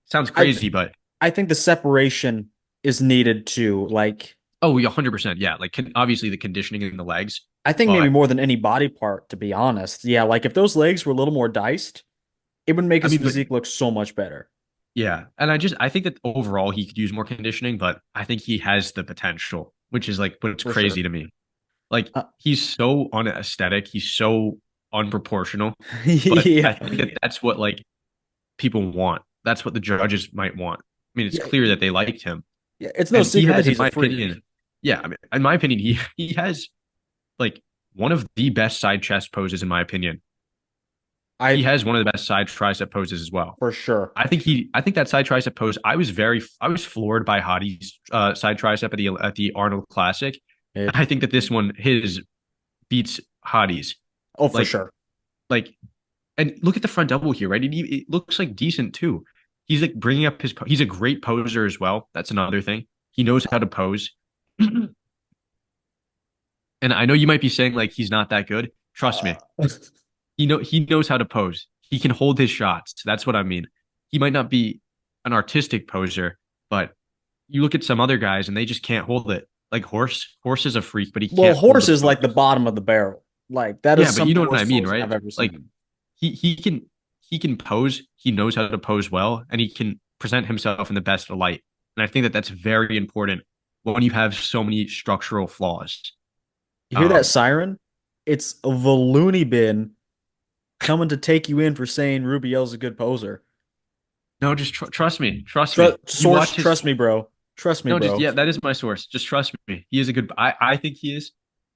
sounds I crazy, but I think the separation is needed too. Like, oh, yeah, 100%. Yeah, like obviously the conditioning in the legs, I think maybe but more than any body part, to be honest. Yeah, like if those legs were a little more diced, it would make I his mean, but physique look so much better. yeah, and I think that overall he could use more conditioning, but I think he has the potential, which is like what's For sure. crazy to me. Like Uh, he's so unaesthetic, he's so unproportional, but yeah. I think that that's what like people want. That's what the judges might want. mean, it's Yeah, clear that they liked him. yeah, it's no And he secret that has, in he's a my freak. opinion, yeah, I mean, in my opinion, he has like one of the best side chest poses, in my opinion. He I has one of the best side tricep poses as well. for sure. I think that side tricep pose, I was floored by Hottie's side tricep at the Arnold Classic. It, I think that this one, his beats Hottie's. oh, for Like, sure. like, and look at the front double here, right? It looks like decent too. He's like bringing up he's a great poser as well. That's another thing. He knows how to pose. And I know you might be saying like he's not that good. Trust Uh, me. He knows how to pose. He can hold his shots. That's what I mean. He might not be an artistic poser, but you look at some other guys and they just can't hold it. Like Horse is a freak, but he well, can't hold horse the is like the pose. bottom of the barrel. Like that Yeah, is but some you of know the what I worst mean, posing right? I've ever Like seen. he can pose. He knows how to pose well, and he can present himself in the best light. And I think that that's very important when you have so many structural flaws. You hear that Um, siren? It's the loony bin coming to take you in for saying Rubiel's a good poser. no, just trust me. Trust me. You Source, watch his trust me, bro. Trust me, no, just bro. yeah, that is my source. Just trust me. He is a good. I think he is.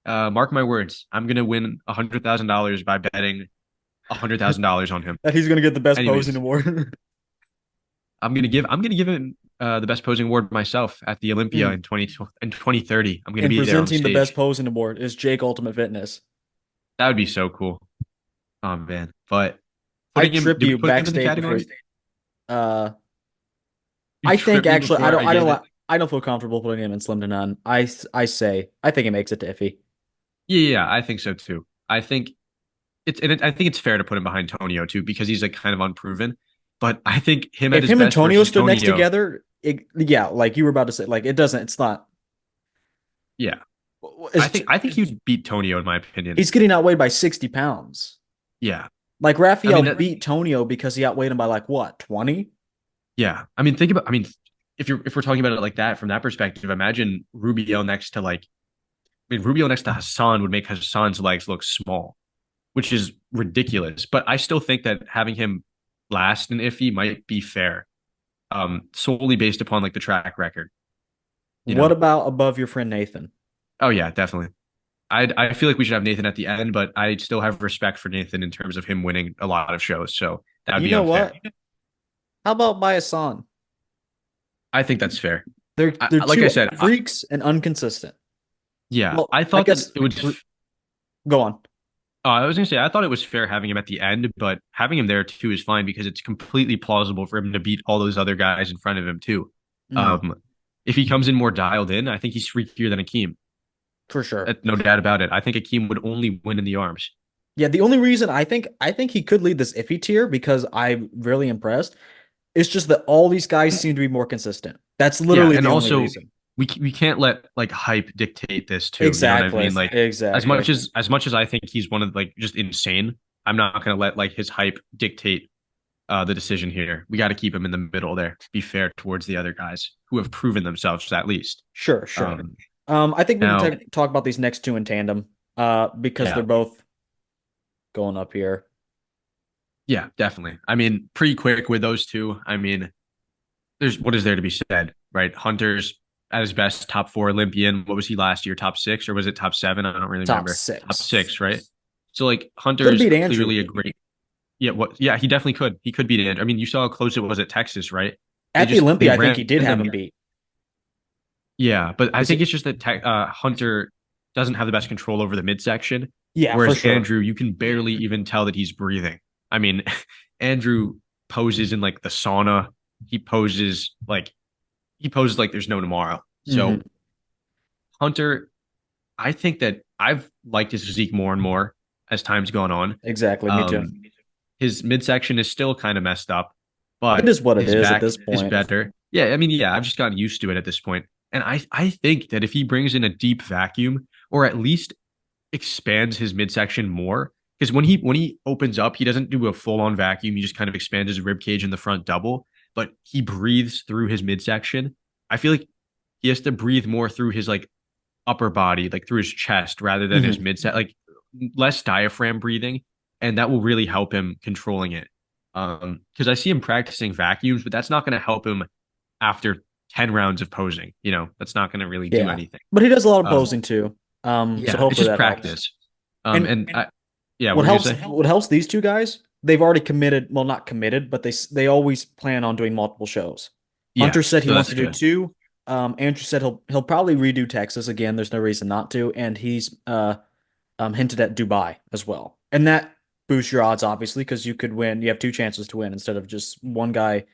Mark my words. I'm gonna win $100,000 by betting $100,000 on him. That he's gonna get the best posing Anyways, award. I'm gonna give him the best posing award myself at the Olympia Mm. in 2030. I'm gonna And be there on presenting the best stage. posing award is Jake Ultimate Fitness. That would be so cool. Oh man. But I trip did we you put him in the backstage before. category? Uh, You I think tripped me actually before I gave it. I don't feel comfortable putting him in slim to none. I say I think he makes it to iffy. Yeah, I think so too. I think it's fair to put him behind Tonio too because he's like kind of unproven. But I think him at If his him and best Tonio versus stood next Tonio, together, yeah, like you were about to say, like it doesn't. It's not. yeah, It's I think he'd beat Tonio in my opinion. he's getting outweighed by 60 pounds. Yeah, Like I Raphael mean that. beat Tonio because he outweighed him by like what, 20? Yeah, I mean think about. I mean if we're talking about it like that from that perspective, imagine Rubio next to like. I mean Rubio next to Hassan would make Hassan's legs look small, which is ridiculous. But I still think that having him last in iffy might be fair, solely based upon like the track record. You What know. about above your friend Nathan? Oh yeah, definitely. I feel like we should have Nathan at the end, but I still have respect for Nathan in terms of him winning a lot of shows. So that would You be know unfair. what? How about Bayasan? I think that's fair. They're Like I two said, freaks and inconsistent. yeah, Well, I I thought that guess it would. go on. I was gonna say I thought it was fair having him at the end, but having him there too is fine because it's completely plausible for him to beat all those other guys in front of him too. Mhm, Um, if he comes in more dialed in, I think he's freakier than Akim. for sure. No doubt about it. I think Akim would only win in the arms. Yeah, the only reason I think he could lead this iffy tier because I'm really impressed. It's just that all these guys seem to be more consistent. That's Yeah, literally and the only also reason. we can't let like hype dictate this too. You know what I Exactly. mean? Like Exactly. as much as I think he's one of like just insane, I'm not gonna let like his hype dictate the decision here. We got to keep him in the middle there. Be fair towards the other guys who have proven themselves at least. Sure, sure. Um, I think we can now, talk about these next two in tandem, because they're yeah, both going up here. yeah, definitely. I mean, pretty quick with those two. I mean, there's what is there to be said, right? Hunter's at his best top four Olympian. What was he last year? Top six or was it top seven? I don't really Top remember. Top six. six, right? So like Hunter Could is beat Andrew. clearly a great. Yeah, what? Yeah, he definitely could. He could beat Andrew. I mean, you saw how close it was at Texas, right? At the They Olympia, I think ran he did have them. him beat. Yeah, but I Is think it? it's just that Hunter doesn't have the best control over the midsection, Yeah, for whereas sure. Andrew, you can barely even tell that he's breathing. I mean, Andrew poses in like the sauna. He poses like he poses like there's no tomorrow. Hmm. So Hunter, I think that I've liked his physique more and more as time's gone on. Exactly. Me too. Um, his midsection is still kind of messed up, It but is what it his is at back this is point. better. Yeah, I mean, yeah, I've just gotten used to it at this point. And I think that if he brings in a deep vacuum or at least expands his midsection more, because when he opens up, he doesn't do a full on vacuum. He just kind of expands his rib cage in the front double, but he breathes through his midsection. I feel like he has to breathe more through his like upper body, like through his chest rather than his Hmm. midset, like less diaphragm breathing, and that will really help him controlling it. Because I see him practicing vacuums, but that's not going to help him after 10 rounds of posing. That's not going to really do Yeah. anything. But he does a lot of Um, posing too. So yeah, it's hopefully just that helps. practice. And Yeah, what what were you helps gonna say? what helps these two guys, they've already committed, well not committed, but they always plan on doing multiple shows. Yeah, Hunter said he so wants that's to do good. two. Andrew said he'll probably redo Texas again. There's no reason not to, and he's hinted at Dubai as well. And that boosts your odds obviously because you could win. You have two chances to win instead of just one guy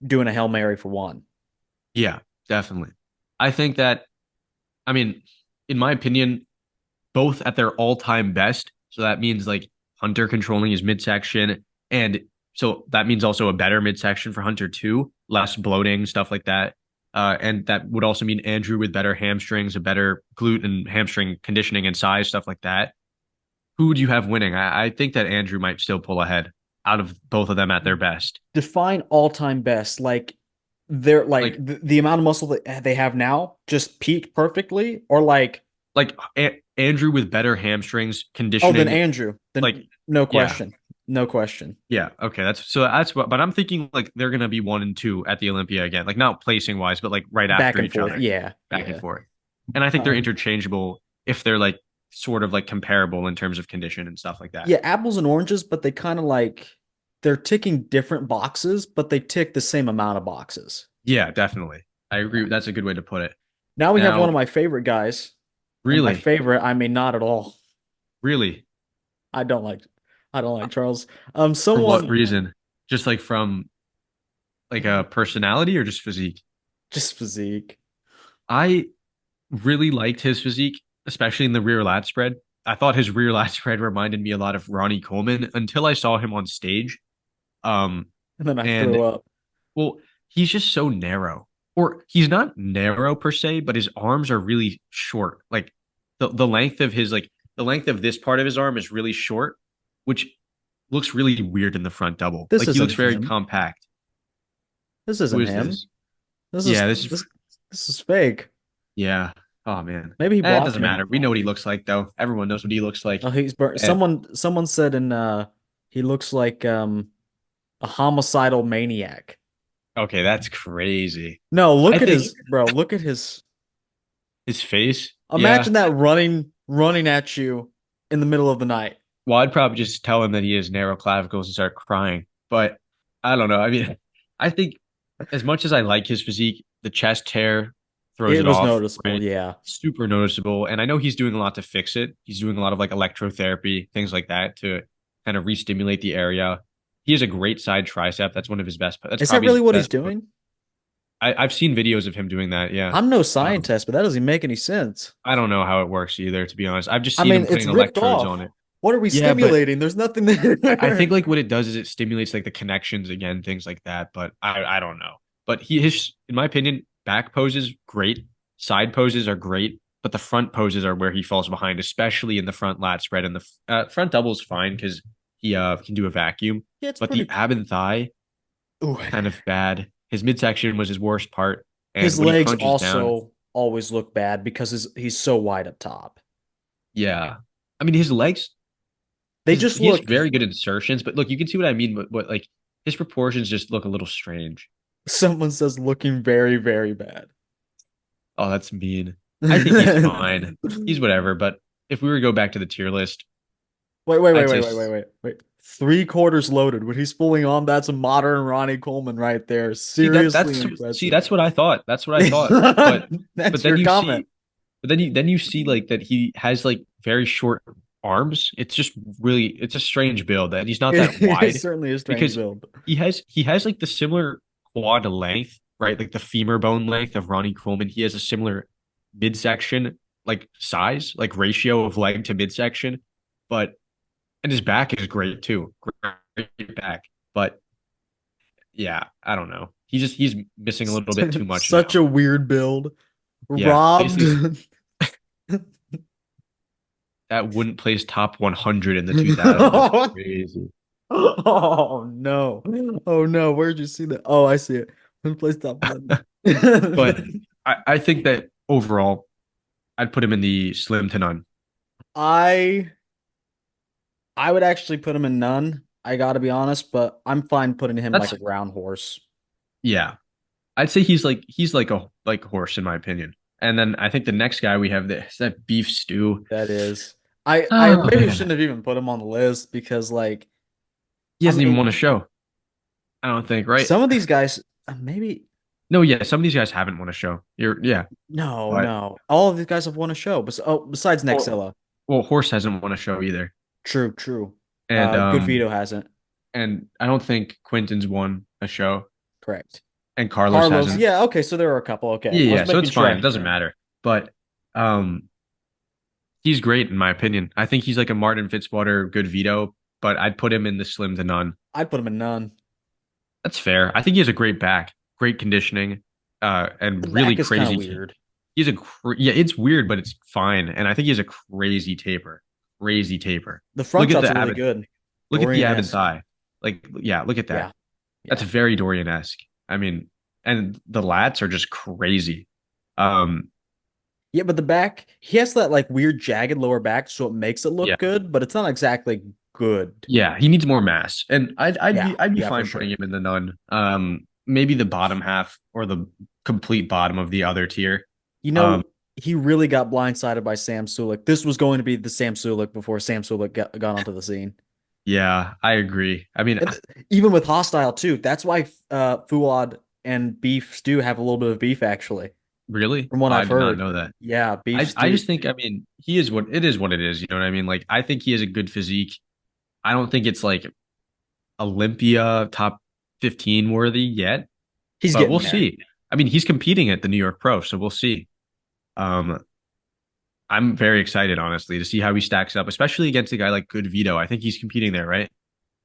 doing a Hail Mary for one. Yeah, definitely. I think that, I mean, in my opinion, both at their all-time best. So that means like Hunter controlling his midsection, and so that means also a better midsection for Hunter too, less bloating, stuff like that. And that would also mean Andrew with better hamstrings, a better glute and hamstring conditioning and size, stuff like that. Who would you have winning? I think that Andrew might still pull ahead out of both of them at their best. Define all-time best. Like they're like Like the amount of muscle that they have now just peaked perfectly, or like Andrew with better hamstrings, oh, then conditioning, Andrew. like Then no yeah, question. No question. yeah, okay. That's what, but I'm thinking like they're gonna be 1 and 2 at the Olympia again, like not placing wise, but like right Back after and each forth. other, Yeah. back and Yeah. forth. And I think they're Um, interchangeable if they're like sort of like comparable in terms of condition and stuff like that. yeah, apples and oranges, but they kind of like they're ticking different boxes, but they tick the same amount of boxes. Yeah, definitely. I agree. Um, That's a good way to put it. Now we have one Now, of my favorite guys, and by really, favorite I mean not at all. really, I don't like I don't like Charles. for what Someone reason? Just like from like a personality or just physique? just physique. I really liked his physique, especially in the rear lat spread. I thought his rear lat spread reminded me a lot of Ronnie Coleman until I saw him on stage. Um, And then I and threw up. well, he's just so narrow. Or he's not narrow per se, but his arms are really short. Like the length of his the length of this part of his arm is really short, which looks really weird in the front double. This Like he looks isn't very him. compact. This Who isn't is him. this? This is Yeah, this is this this is fake. yeah. Oh man. Maybe he It blocked doesn't me. matter. We know what he looks like though. Everyone knows what he looks like. Oh, he's burnt. And Someone said in he looks like a homicidal maniac. okay, that's crazy. No, I look at think his bro. Look at his. his face, yeah. Imagine that running at you in the middle of the night. Well, I'd probably just tell him that he has narrow clavicles and start crying. But I don't know. I mean, I think as much as I like his physique, the chest hair throws It it was off, noticeable. right? Yeah. Super noticeable. And I know he's doing a lot to fix it. He's doing a lot of like electrotherapy, things like that to kind of re-stimulate the area. He has a great side tricep. That's one of his best. That's Is that probably his really what he's best. doing? I've seen videos of him doing that. Yeah. I'm no Um, scientist, but that doesn't make any sense. I don't know how it works either, to be honest. I've just I seen mean, him it's putting ripped electrodes on off. it. What are we Yeah, but stimulating? There's nothing I think there. like what it does is it stimulates like the connections again, things like that. But I don't know. But his in my opinion, back poses great, side poses are great, but the front poses are where he falls behind, especially in the front lat spread and the front double's fine because he can do a vacuum, Yeah, it's but the pretty. ab and thigh Ooh. kind of bad. His midsection was his worst part, and His when he legs crunches down, also always look bad because he's so wide up top. yeah. I mean his legs, They his just he has look. very good insertions, but look, you can see what I mean. What like his proportions just look a little strange. Someone says looking very, very bad. Oh, that's mean. I think he's fine. He's whatever. But if we were to go back to the tier list, Wait, wait, wait, I'd say wait, wait, wait, wait, wait. 3/4 loaded. When he's fully on, that's a modern Ronnie Coleman right there. see that Seriously that's see impressive. that's what I thought. That's what I thought. But but That's then your you comment. see then you see like that he has like very short arms. It's just really it's a strange build that he's not that It's wide certainly a strange because build. he has like the similar quad length, right? Like the femur bone length of Ronnie Coleman. He has a similar midsection like size, like ratio of leg to midsection, but and his back is great too. Great back. But yeah, I don't know. He's missing a little bit too much Such now. a weird build. Yeah, Robbed. basically that wouldn't place top 100 in the 2000s. That's crazy. Oh no. Oh no. Where'd you see that? Oh, I see it. Place top one. But I think that overall, I'd put him in the slim to none. I I would actually put him in none. I gotta be honest, but I'm fine putting him like That's a ground horse. yeah. I'd say he's like a horse in my opinion. And then I think the next guy we have this that beef stew. That is. I Oh maybe man, shouldn't have even put him on the list because like he I hasn't even mean won a show. I don't think, right? some of these guys maybe No, yeah, some of these guys haven't won a show. Yeah, no, but no. All of these guys have won a show. Besides well, Nexilla. well, Horse hasn't won a show either, True, true. and Good Vito hasn't. I don't think Quinton's won a show, Correct. and Carlos Carlos, hasn't. yeah, okay, so there are a couple. Okay. Yeah, I was yeah, so making it's sure I fine. It knew doesn't that. matter. But he's great in my opinion. I think he's like a Martin Fitzwater, good veto, but I'd put him in the slim to none. I'd put him in none. That's fair. I think he has a great back, great conditioning, The and really back is kind of crazy. weird. Yeah, it's weird, but it's fine. And I think he has a crazy taper, crazy taper. The front Look at shots the are really Abbott, good. look at the Abbott Dorian-esque. thigh. Like, yeah, look at that. Yeah. That's Yeah. very Dorian-esque. I mean, and the lats are just crazy. Um, Yeah, but the back, he has that like weird jagged lower back, so it makes it yeah, look good, but it's not exactly good. yeah, he needs more mass, and Yeah, I'd be yeah, for fine putting sure. him in the none. Maybe the bottom half or the complete bottom of the other tier. You Um, know, he really got blindsided by Sam Sulek. This was going to be the Sam Sulek before Sam Sulek got onto the scene. yeah, I agree. I mean, And even with Hostile too. That's why Fuad and Beef Stew have a little bit of beef actually, really, from what I I've did not heard. know that. Yeah, Beef I Stew. just think, I mean, he is what it is. You know what I mean? Like, I think he has a good physique. I don't think it's like Olympia top 15 worthy yet, He's but getting we'll there. see. I mean, he's competing at the New York Pro, so we'll see. Um, I'm very excited, honestly, to see how he stacks up, especially against a guy like Good Vito. I think he's competing there, right?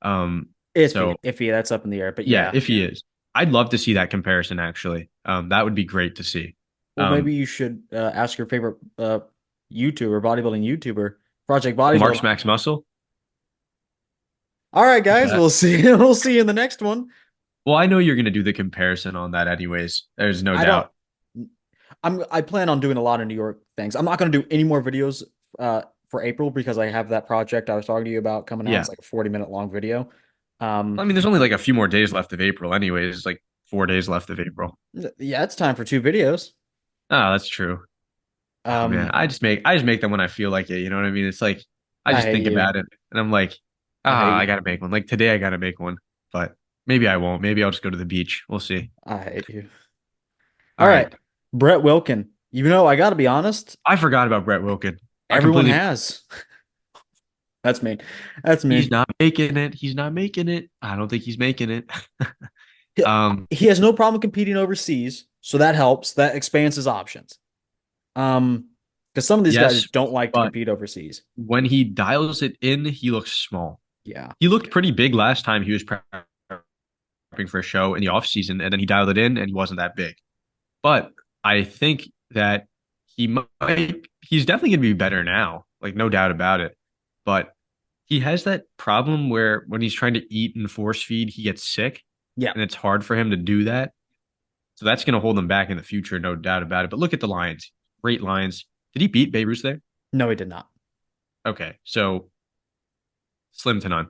Um, Iffy, so iffy. That's up in the air, but yeah, yeah. if he is, I'd love to see that comparison actually. That would be great to see. Well, maybe Um, you should ask your favorite YouTuber, bodybuilding YouTuber, Project Mark's Bodybuilding. Max Muscle. All right, Is guys, that? we'll see. We'll see you in the next one. Well, I know you're going to do the comparison on that anyways. There's no I don't. doubt. I plan on doing a lot of New York things. I'm not going to do any more videos for April because I have that project I was talking to you about coming out. Yeah. It's like a 40-minute long video. Um, I mean, there's only like a few more days left of April, anyways. It's like 4 days left of April. yeah, it's time for two videos. Oh, that's true. Oh man, Um, I just make them when I feel like it. You know what I mean? It's like I I just hate think you. about it, and I'm like, I hate I you. gotta make one. Like today, I gotta make one, but maybe I won't. Maybe I'll just go to the beach. We'll see. I hate you. All All right. right, Brett Wilkin. You know, I got to be honest. I forgot about Brett Wilkin. I Everyone completely. has. That's me. That's He's me. not making it. He's not making it. I don't think he's making it. He, Um, he has no problem competing overseas, so that helps. That expands his options. Because some of these guys yes, don't like to but compete overseas. when he dials it in, he looks small. Yeah. He looked pretty big last time he was prepping for a show in the off season, and then he dialed it in, and he wasn't that big. But I think that he's definitely going to be better now, like no doubt about it. But he has that problem where when he's trying to eat and force feed, he gets sick, Yeah. and it's hard for him to do that. So that's going to hold him back in the future, no doubt about it. But look at the Lions, great Lions. Did he beat Behrooz there? No, he did not. Okay, so slim to none,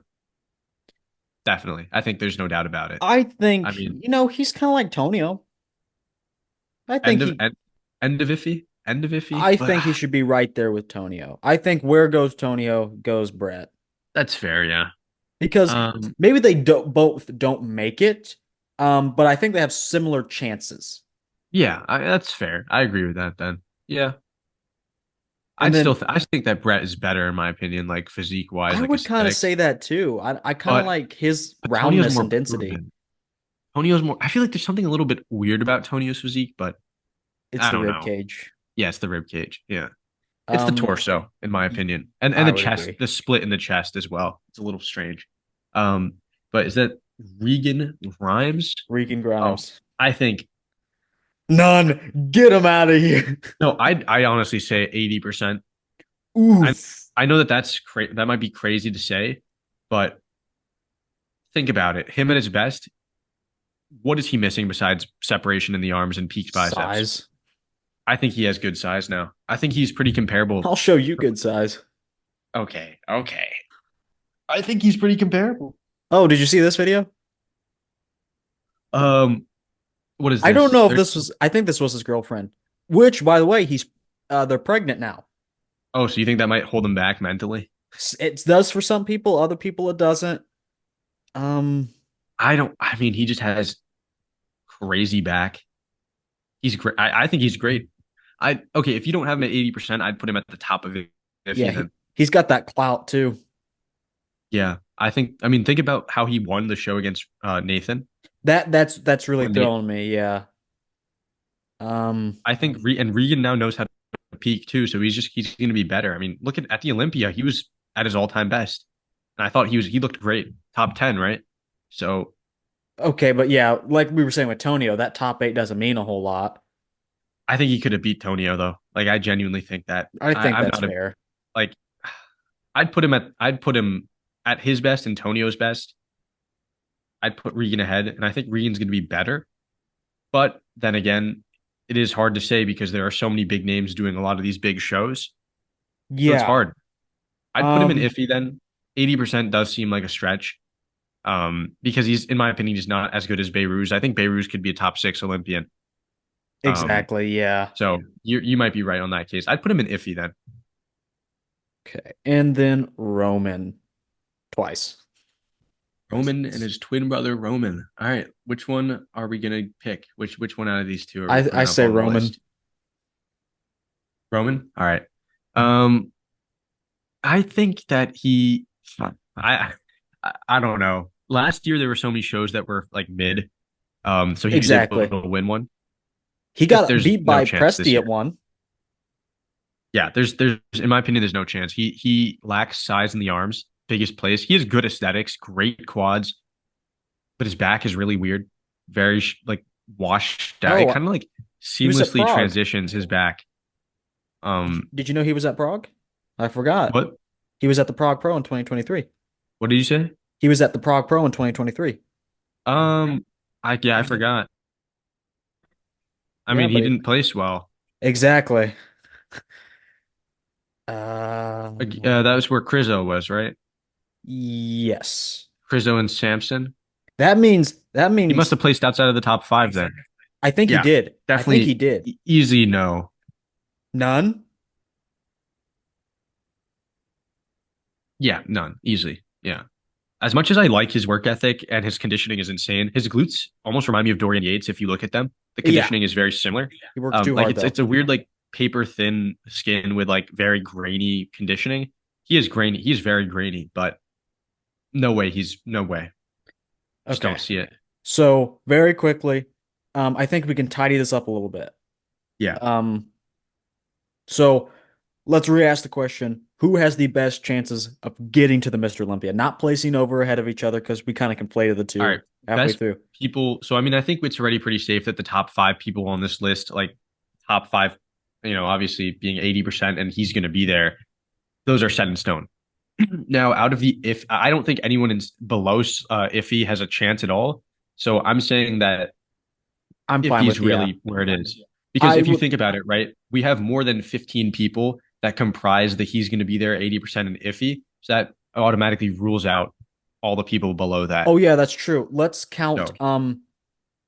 definitely. I think there's no doubt about it. I I think, mean, he's kind of like Tonio. I think end of he end, end of iffy, I but think he should be right there with Tonio. I think where goes Tonio goes Brett. that's fair, yeah. Because Um, maybe they both don't make it. But I think they have similar chances. yeah, that's fair. I agree with that then. Yeah. And then I think that Brett is better in my opinion, like physique wise, I like would kind of say aesthetics. that too. I kind of But like his Tonio's roundness more and density. proven. Tonio's more. I feel like there's something a little bit weird about Tonio's physique, but It's I the don't rib know. cage. Yeah, it's the rib cage. Yeah, it's the Um, torso, in my opinion, and I the would chest, agree. the split in the chest as well. It's a little strange. Um, but is that Regan Grimes? Regan Oh, Grimes. I think None. Get him out of here. no. I honestly say 80%. I Oof. I know that that might be crazy to say, but think about it. Him at his best, what is he missing besides separation in the arms and peak biceps? Size. I think he has good size now. I think he's pretty comparable. I'll show you good size. Okay, okay. I think he's pretty comparable. Oh, did you see this video? Um, what is I don't this? know if this was. I think this was his girlfriend. Which, by the way, they're pregnant now. Oh, so you think that might hold him back mentally? It does for some people. Other people, it doesn't. Um, I don't. I mean, he just has crazy back. He's great. I think he's great. I okay. If you don't have him at 80%, I'd put him at the top of it. If yeah, he then, he's got that clout too. yeah, I think. I mean, think about how he won the show against Nathan. That's really When they, throwing me. Yeah. Um, I think, and Regan now knows how to peak too. So he's going to be better. I mean, look at the Olympia. He was at his all time best, and I thought he looked great, top 10, right? So okay, but yeah, like we were saying with Tonio, that top eight doesn't mean a whole lot. I think he could have beat Tonio though. Like I genuinely think that. I think I'm that's not a fair. like. I'd put him at his best and Tonio's best. I'd put Regan ahead, and I think Regan's going to be better. But then again, it is hard to say because there are so many big names doing a lot of these big shows. So it's Yeah. hard. I'd put him in Um, iffy then. 80% does seem like a stretch. Because he's, in my opinion, he's not as good as Behrooz. I think Behrooz could be a top six Olympian. Um, exactly. Yeah. so you might be right on that case. I'd put him in iffy then. Okay. And then Roman twice. Roman and his twin brother Roman. All right, which one are we gonna pick? Which one out of these two are we I putting up say on the Roman. list? Roman. All right. Um, I think that I, I don't know. Last year there were so many shows that were like mid. So he was able Exactly. to win one. He That got there's beat no by chance this Presti at year. one. Yeah, there's in my opinion, there's no chance. He lacks size in the arms. Biggest place. He has good aesthetics, great quads, but his back is really weird. Very like washed out. It Oh, kind of like he was at seamlessly Prague. transitions his back. Did you know he was at Prague? I forgot. What He was at the Prague Pro in 2023. what did you say? He was at the Prague Pro in 2023. Um, I forgot. I Yeah, mean, he but didn't place well. exactly. That was where Crizzo was, right? Yes. Crizzo and Sampson. That He must means have placed outside of the top five then. I think he Yeah, did. I think he definitely did. easy no. None? Yeah, none. Easily. Yeah. As much as I like his work ethic and his conditioning is insane, his glutes almost remind me of Dorian Yates if you look at them. The Yeah. conditioning is very similar. He works too Like hard though. it's a weird like paper thin skin with like very grainy conditioning. He is grainy. He's very grainy, but no way. Just Okay. don't see it. So very quickly, I think we can tidy this up a little bit. Yeah. Um, so let's re-ask the question: Who has the best chances of getting to the Mr. Olympia? Not placing over ahead of each other because we kind of conflated the All two right. halfway Best through. people. So I mean, I think it's already pretty safe that the top five people on this list, like top five, obviously being 80%, and he's gonna be there, those are set in stone. Now, out of the if I don't think anyone in below iffy has a chance at all. So I'm saying that I'm if fine he's with yeah. really where it is. Because I if you would. think about it, right, we have more than 15 people that comprise that he's going to be there 80% and iffy. So that automatically rules out all the people below that. Oh yeah, that's true. Let's count. So how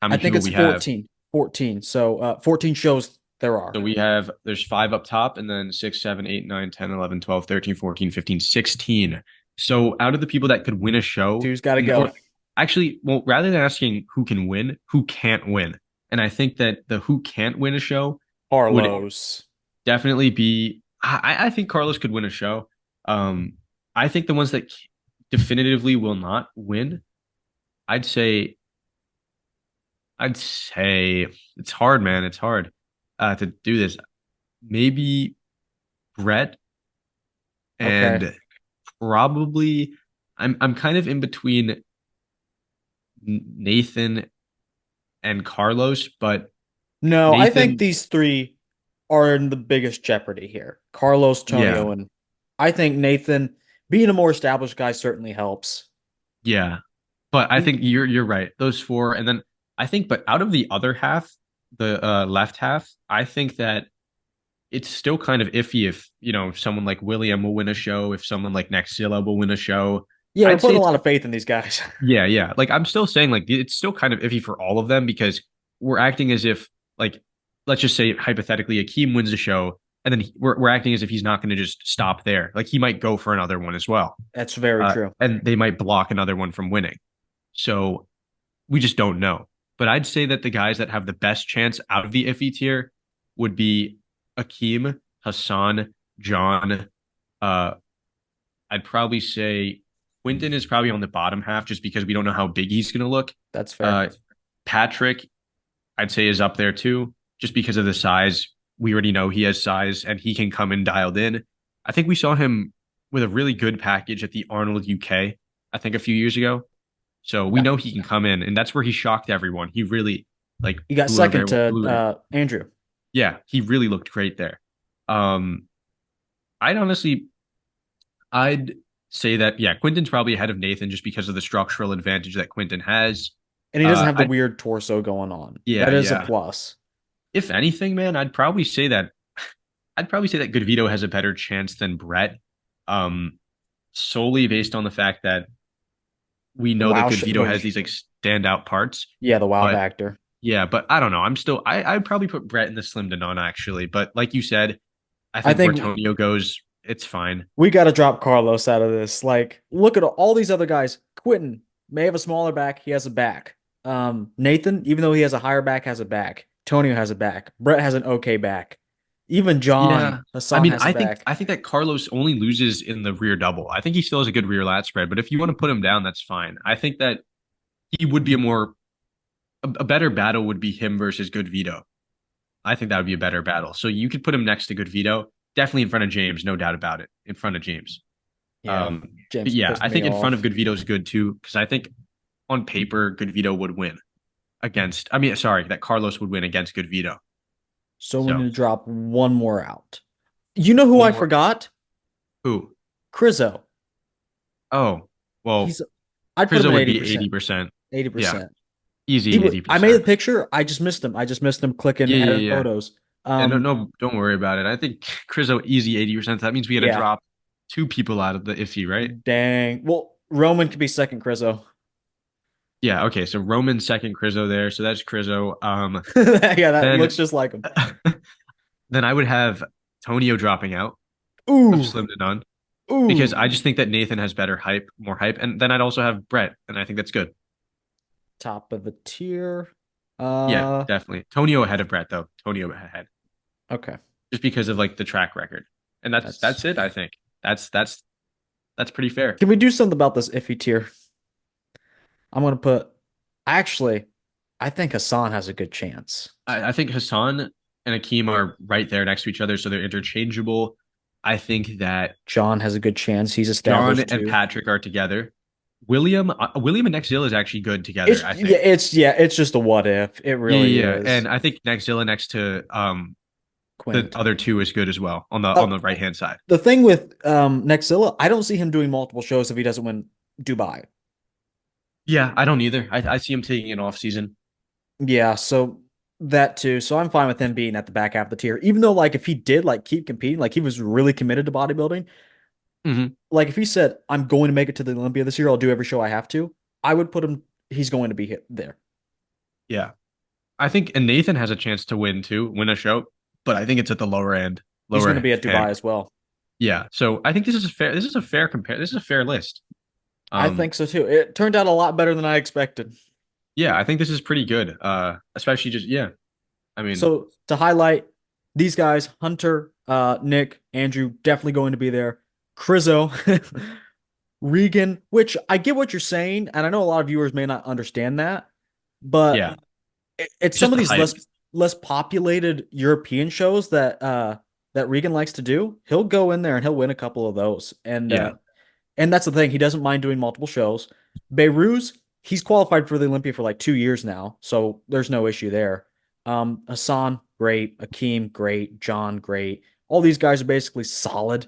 I many think people it's we have? 14. 14. So 14 shows there are. So there's five up top and then 6, 7, 8, 9, 10, 11, 12, 13, 14, 15, 16. So out of the people that could win a show, Two's got to or go. actually, well, rather than asking who can win, who can't win. And I think that the who can't win a show would Carlos. definitely be. I think Carlos could win a show. Um, I think the ones that definitively will not win, I'd say, I'd say it's hard, man. It's hard to do this. Maybe Brett Okay. and probably I'm kind of in between Nathan and Carlos, but No, I think Nathan, these three are in the biggest jeopardy here. Carlos, yeah, Tonio, and I think Nathan being a more established guy certainly helps. yeah. But I think you're right. Those four, and then I think, but out of the other half, the left half, I think that it's still kind of iffy if someone like William will win a show, if someone like Nextilla will win a show. Yeah, we're I'd say putting a it's lot of faith in these guys. yeah, yeah. Like I'm still saying like it's still kind of iffy for all of them because we're acting as if like let's just say hypothetically Akim wins the show, and then we're acting as if he's not going to just stop there. Like he might go for another one as well, That's very true. and they might block another one from winning. So we just don't know. But I'd say that the guys that have the best chance out of the iffy tier would be Akim, Hassan, John. Uh, I'd probably say Quinton is probably on the bottom half just because we don't know how big he's going to look. That's fair. Uh, Patrick, I'd say, is up there too, just because of the size. We already know he has size and he can come in dialed in. I think we saw him with a really good package at the Arnold UK, I think a few years ago. So we Yeah. know he can come in, and that's where he shocked everyone. He really like You got blew second everyone, to blew it. Andrew. Yeah, he really looked great there. Um, I'd honestly, I'd say that yeah, Quinton's probably ahead of Nathan just because of the structural advantage that Quinton has. And he doesn't have the I weird torso going on. Yeah, That is a yeah. plus. If anything, man, I'd probably say that Good Vito has a better chance than Brett, um, solely based on the fact that we know that Wow. Good Vito has these like standout parts. Yeah, the wow But factor. yeah, but I don't know. I'd probably put Brett in the slim to none actually. But like you said, I I think where think Tonio goes, it's fine. we got to drop Carlos out of this. Like, look at all these other guys. Quentin may have a smaller back. He has a back. Nathan, even though he has a higher back, has a back. Tonio has a back. Brett has an okay back. Even John Yeah. I Hassan mean, has a back. I think that Carlos only loses in the rear double. I think he still has a good rear lat spread, but if you want to put him down, that's fine. I think that he would be a better battle would be him versus Good Vito. I think that would be a better battle. So you could put him next to Good Vito, definitely in front of James, no doubt about it. In front of James. Yeah, But James yeah, pissed I me think in front of off. Good Vito is good too, because I think on paper, Good Vito would win against, I mean, sorry, that Carlos would win against Good Vito. So we need So to drop one more out. You know who one I more. forgot? Who? Crizzo. Oh, well, He's I'd put him Krizo at would be 80%. 80%. Yeah, 80%. easy I made the 80%. picture. I just missed him. I just missed him clicking Yeah, yeah, edit yeah. photos. And no, Um, no, don't worry about it. I think Krizo easy 80%. That means we had to yeah. drop two people out of the iffy, right? Dang. Well, Roman could be second Crizzo. Yeah, okay. So Roman second Krizo there. So that's Krizo. Yeah, that Then looks just like him. then I would have Tonio dropping out of Ooh. Slim to None because I Ooh. just think that Nathan has better hype, more hype. And then I'd also have Brett, and I think that's good. Top of the tier. Yeah, Uh, definitely. Tonio ahead of Brett though. Tonio ahead. okay. Just because of like the track record. And that's That's it, I think. That's pretty fair. Can we do something about this iffy tier? I'm gonna put actually, I think Hassan has a good chance. I think Hassan and Akim are right there next to each other, so they're interchangeable. I think that John has a good chance. He's John established and too. Patrick are together. William and Nextzilla is actually good together, I think. It's just a what if. It Yeah, really yeah, yeah. is. And I think Nextzilla next to the Quint. other two is good as well on Oh, the right hand side. the thing with Nextzilla, I don't see him doing multiple shows if he doesn't win Dubai. Yeah, I don't either. I see him taking an off season. Yeah, so that too. So I'm fine with him being at the back half of the tier. Even though like if he did like keep competing, like he was really committed to bodybuilding, Hmm. like if he said, I'm going to make it to the Olympia this year, I'll do every show I have to, I would put him he's going to be hit there. Yeah. I think and Nathan has a chance to win too, win a show, but I think it's at the lower end, He's going to lower be at Dubai end. as well. Yeah. So I think this is a fair list. I Um think so too. It turned out a lot better than I expected. yeah, I think this is pretty good. Especially just yeah. I mean, So to highlight these guys, Hunter, Nick, Andrew, definitely going to be there. Crizzo, Regan, which I get what you're saying, and I know a lot of viewers may not understand that, but yeah. it's It's some just of the these hype. less populated European shows that that Regan likes to do. He'll go in there and he'll win a couple of those, Yeah. and that's the thing. He doesn't mind doing multiple shows. Behrooz, he's qualified for the Olympia for like 2 years now, so there's no issue there. Hassan, great. Akim, great. John, great. All these guys are basically solid.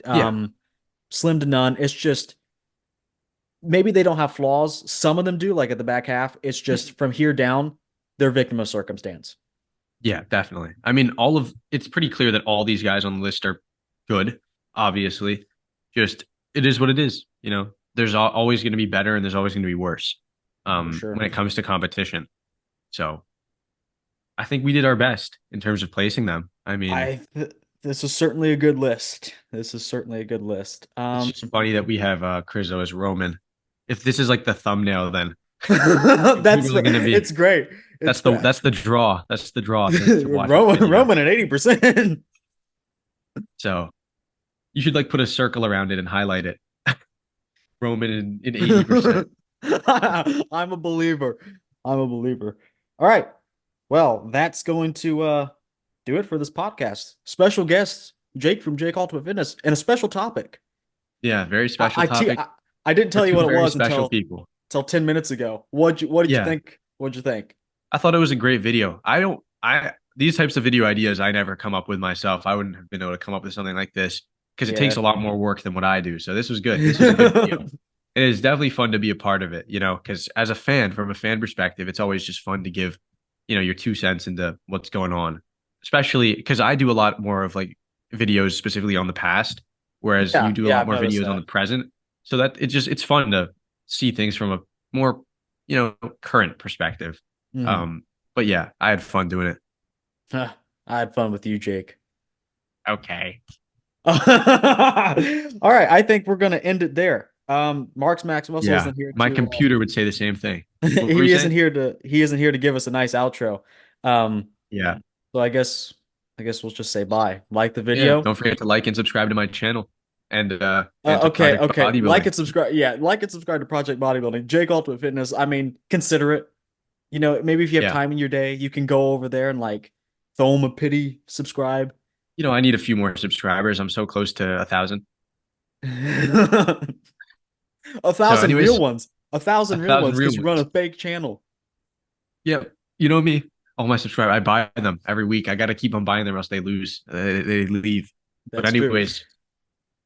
Yeah. Um, Slim to none. It's just maybe they don't have flaws. Some of them do, like at the back half. It's just from here down, they're victim of circumstance. Yeah, definitely. I mean, all of it's pretty clear that all these guys on the list are good, obviously. Just it is what it is, you know. There's always going to be better and there's always going to be worse For sure. when it comes to competition. So, I think we did our best in terms of placing them. I mean, I th this is certainly a good list. This is certainly a good list. it's just funny that we have Crizzo as Roman. If this is like the thumbnail, then it's That's literally going to be it's great. It's great. that's the draw. That's the draw to watch this video. Roman at 80%. So you should like put a circle around it and highlight it. Roman in 80%. I'm a believer. I'm a believer. All right. Well, that's going to do it for this podcast. Special guest Jake from Jake Ultimate Fitness and a special topic. Yeah, very I special I, te- topic I, I didn't for tell you two what it very was special people. until 10 minutes ago. What did you Yeah, think? What'd you think? I thought it was a great video. I don't I these types of video ideas I never come up with myself. I wouldn't have been able to come up with something like this because it takes Yeah. a lot more work than what I do. So this was good. This was a good video. It is definitely fun to be a part of it, because as a fan, from a fan perspective, it's always just fun to give, your 2 cents into what's going on. Especially because I do a lot more of like videos specifically on the past, whereas you Yeah, do a yeah, lot I've more noticed videos on the that. present. So that it's fun to see things from a more, current perspective. Mhm. Um, but yeah, I had fun doing it. I had fun with you, Jake. Okay. All right, I think we're gonna end it there. Marks Max Muscle Yeah. isn't here My to computer would say the same thing. What were you saying? he isn't here to give us a nice outro. Um, Yeah. so I guess we'll just say bye. Like the Yeah. video. Don't forget to like and subscribe to my channel and to Okay, Project okay. Like Bodybuilding. and subscribe. Yeah, like and subscribe to Project Bodybuilding. Jake Ultimate Fitness. I mean, consider it. Maybe if you have Yeah. time in your day, you can go over there and like throw him a pity subscribe. I need a few more subscribers. I'm so close to 1,000. A So, thousand real anyways, ones. A a thousand real thousand ones real because you run a ones. fake channel. Yeah, you know me. All my subscribers, I buy them every week. I got to keep on buying them, or else they lose. They leave. But That's true. anyways,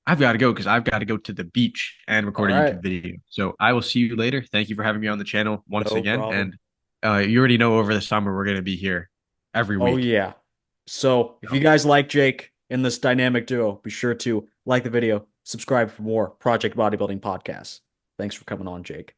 I've got to go because I've got to go to the beach and All record a right. YouTube video. So I will see you later. Thank you for having me on the channel once No again. problem. And you already know over the summer we're going to be here every Oh week. yeah. So if you So, guys like Jake in this dynamic duo, be sure to like the video, subscribe for more Project Bodybuilding podcasts. Thanks for coming on, Jake.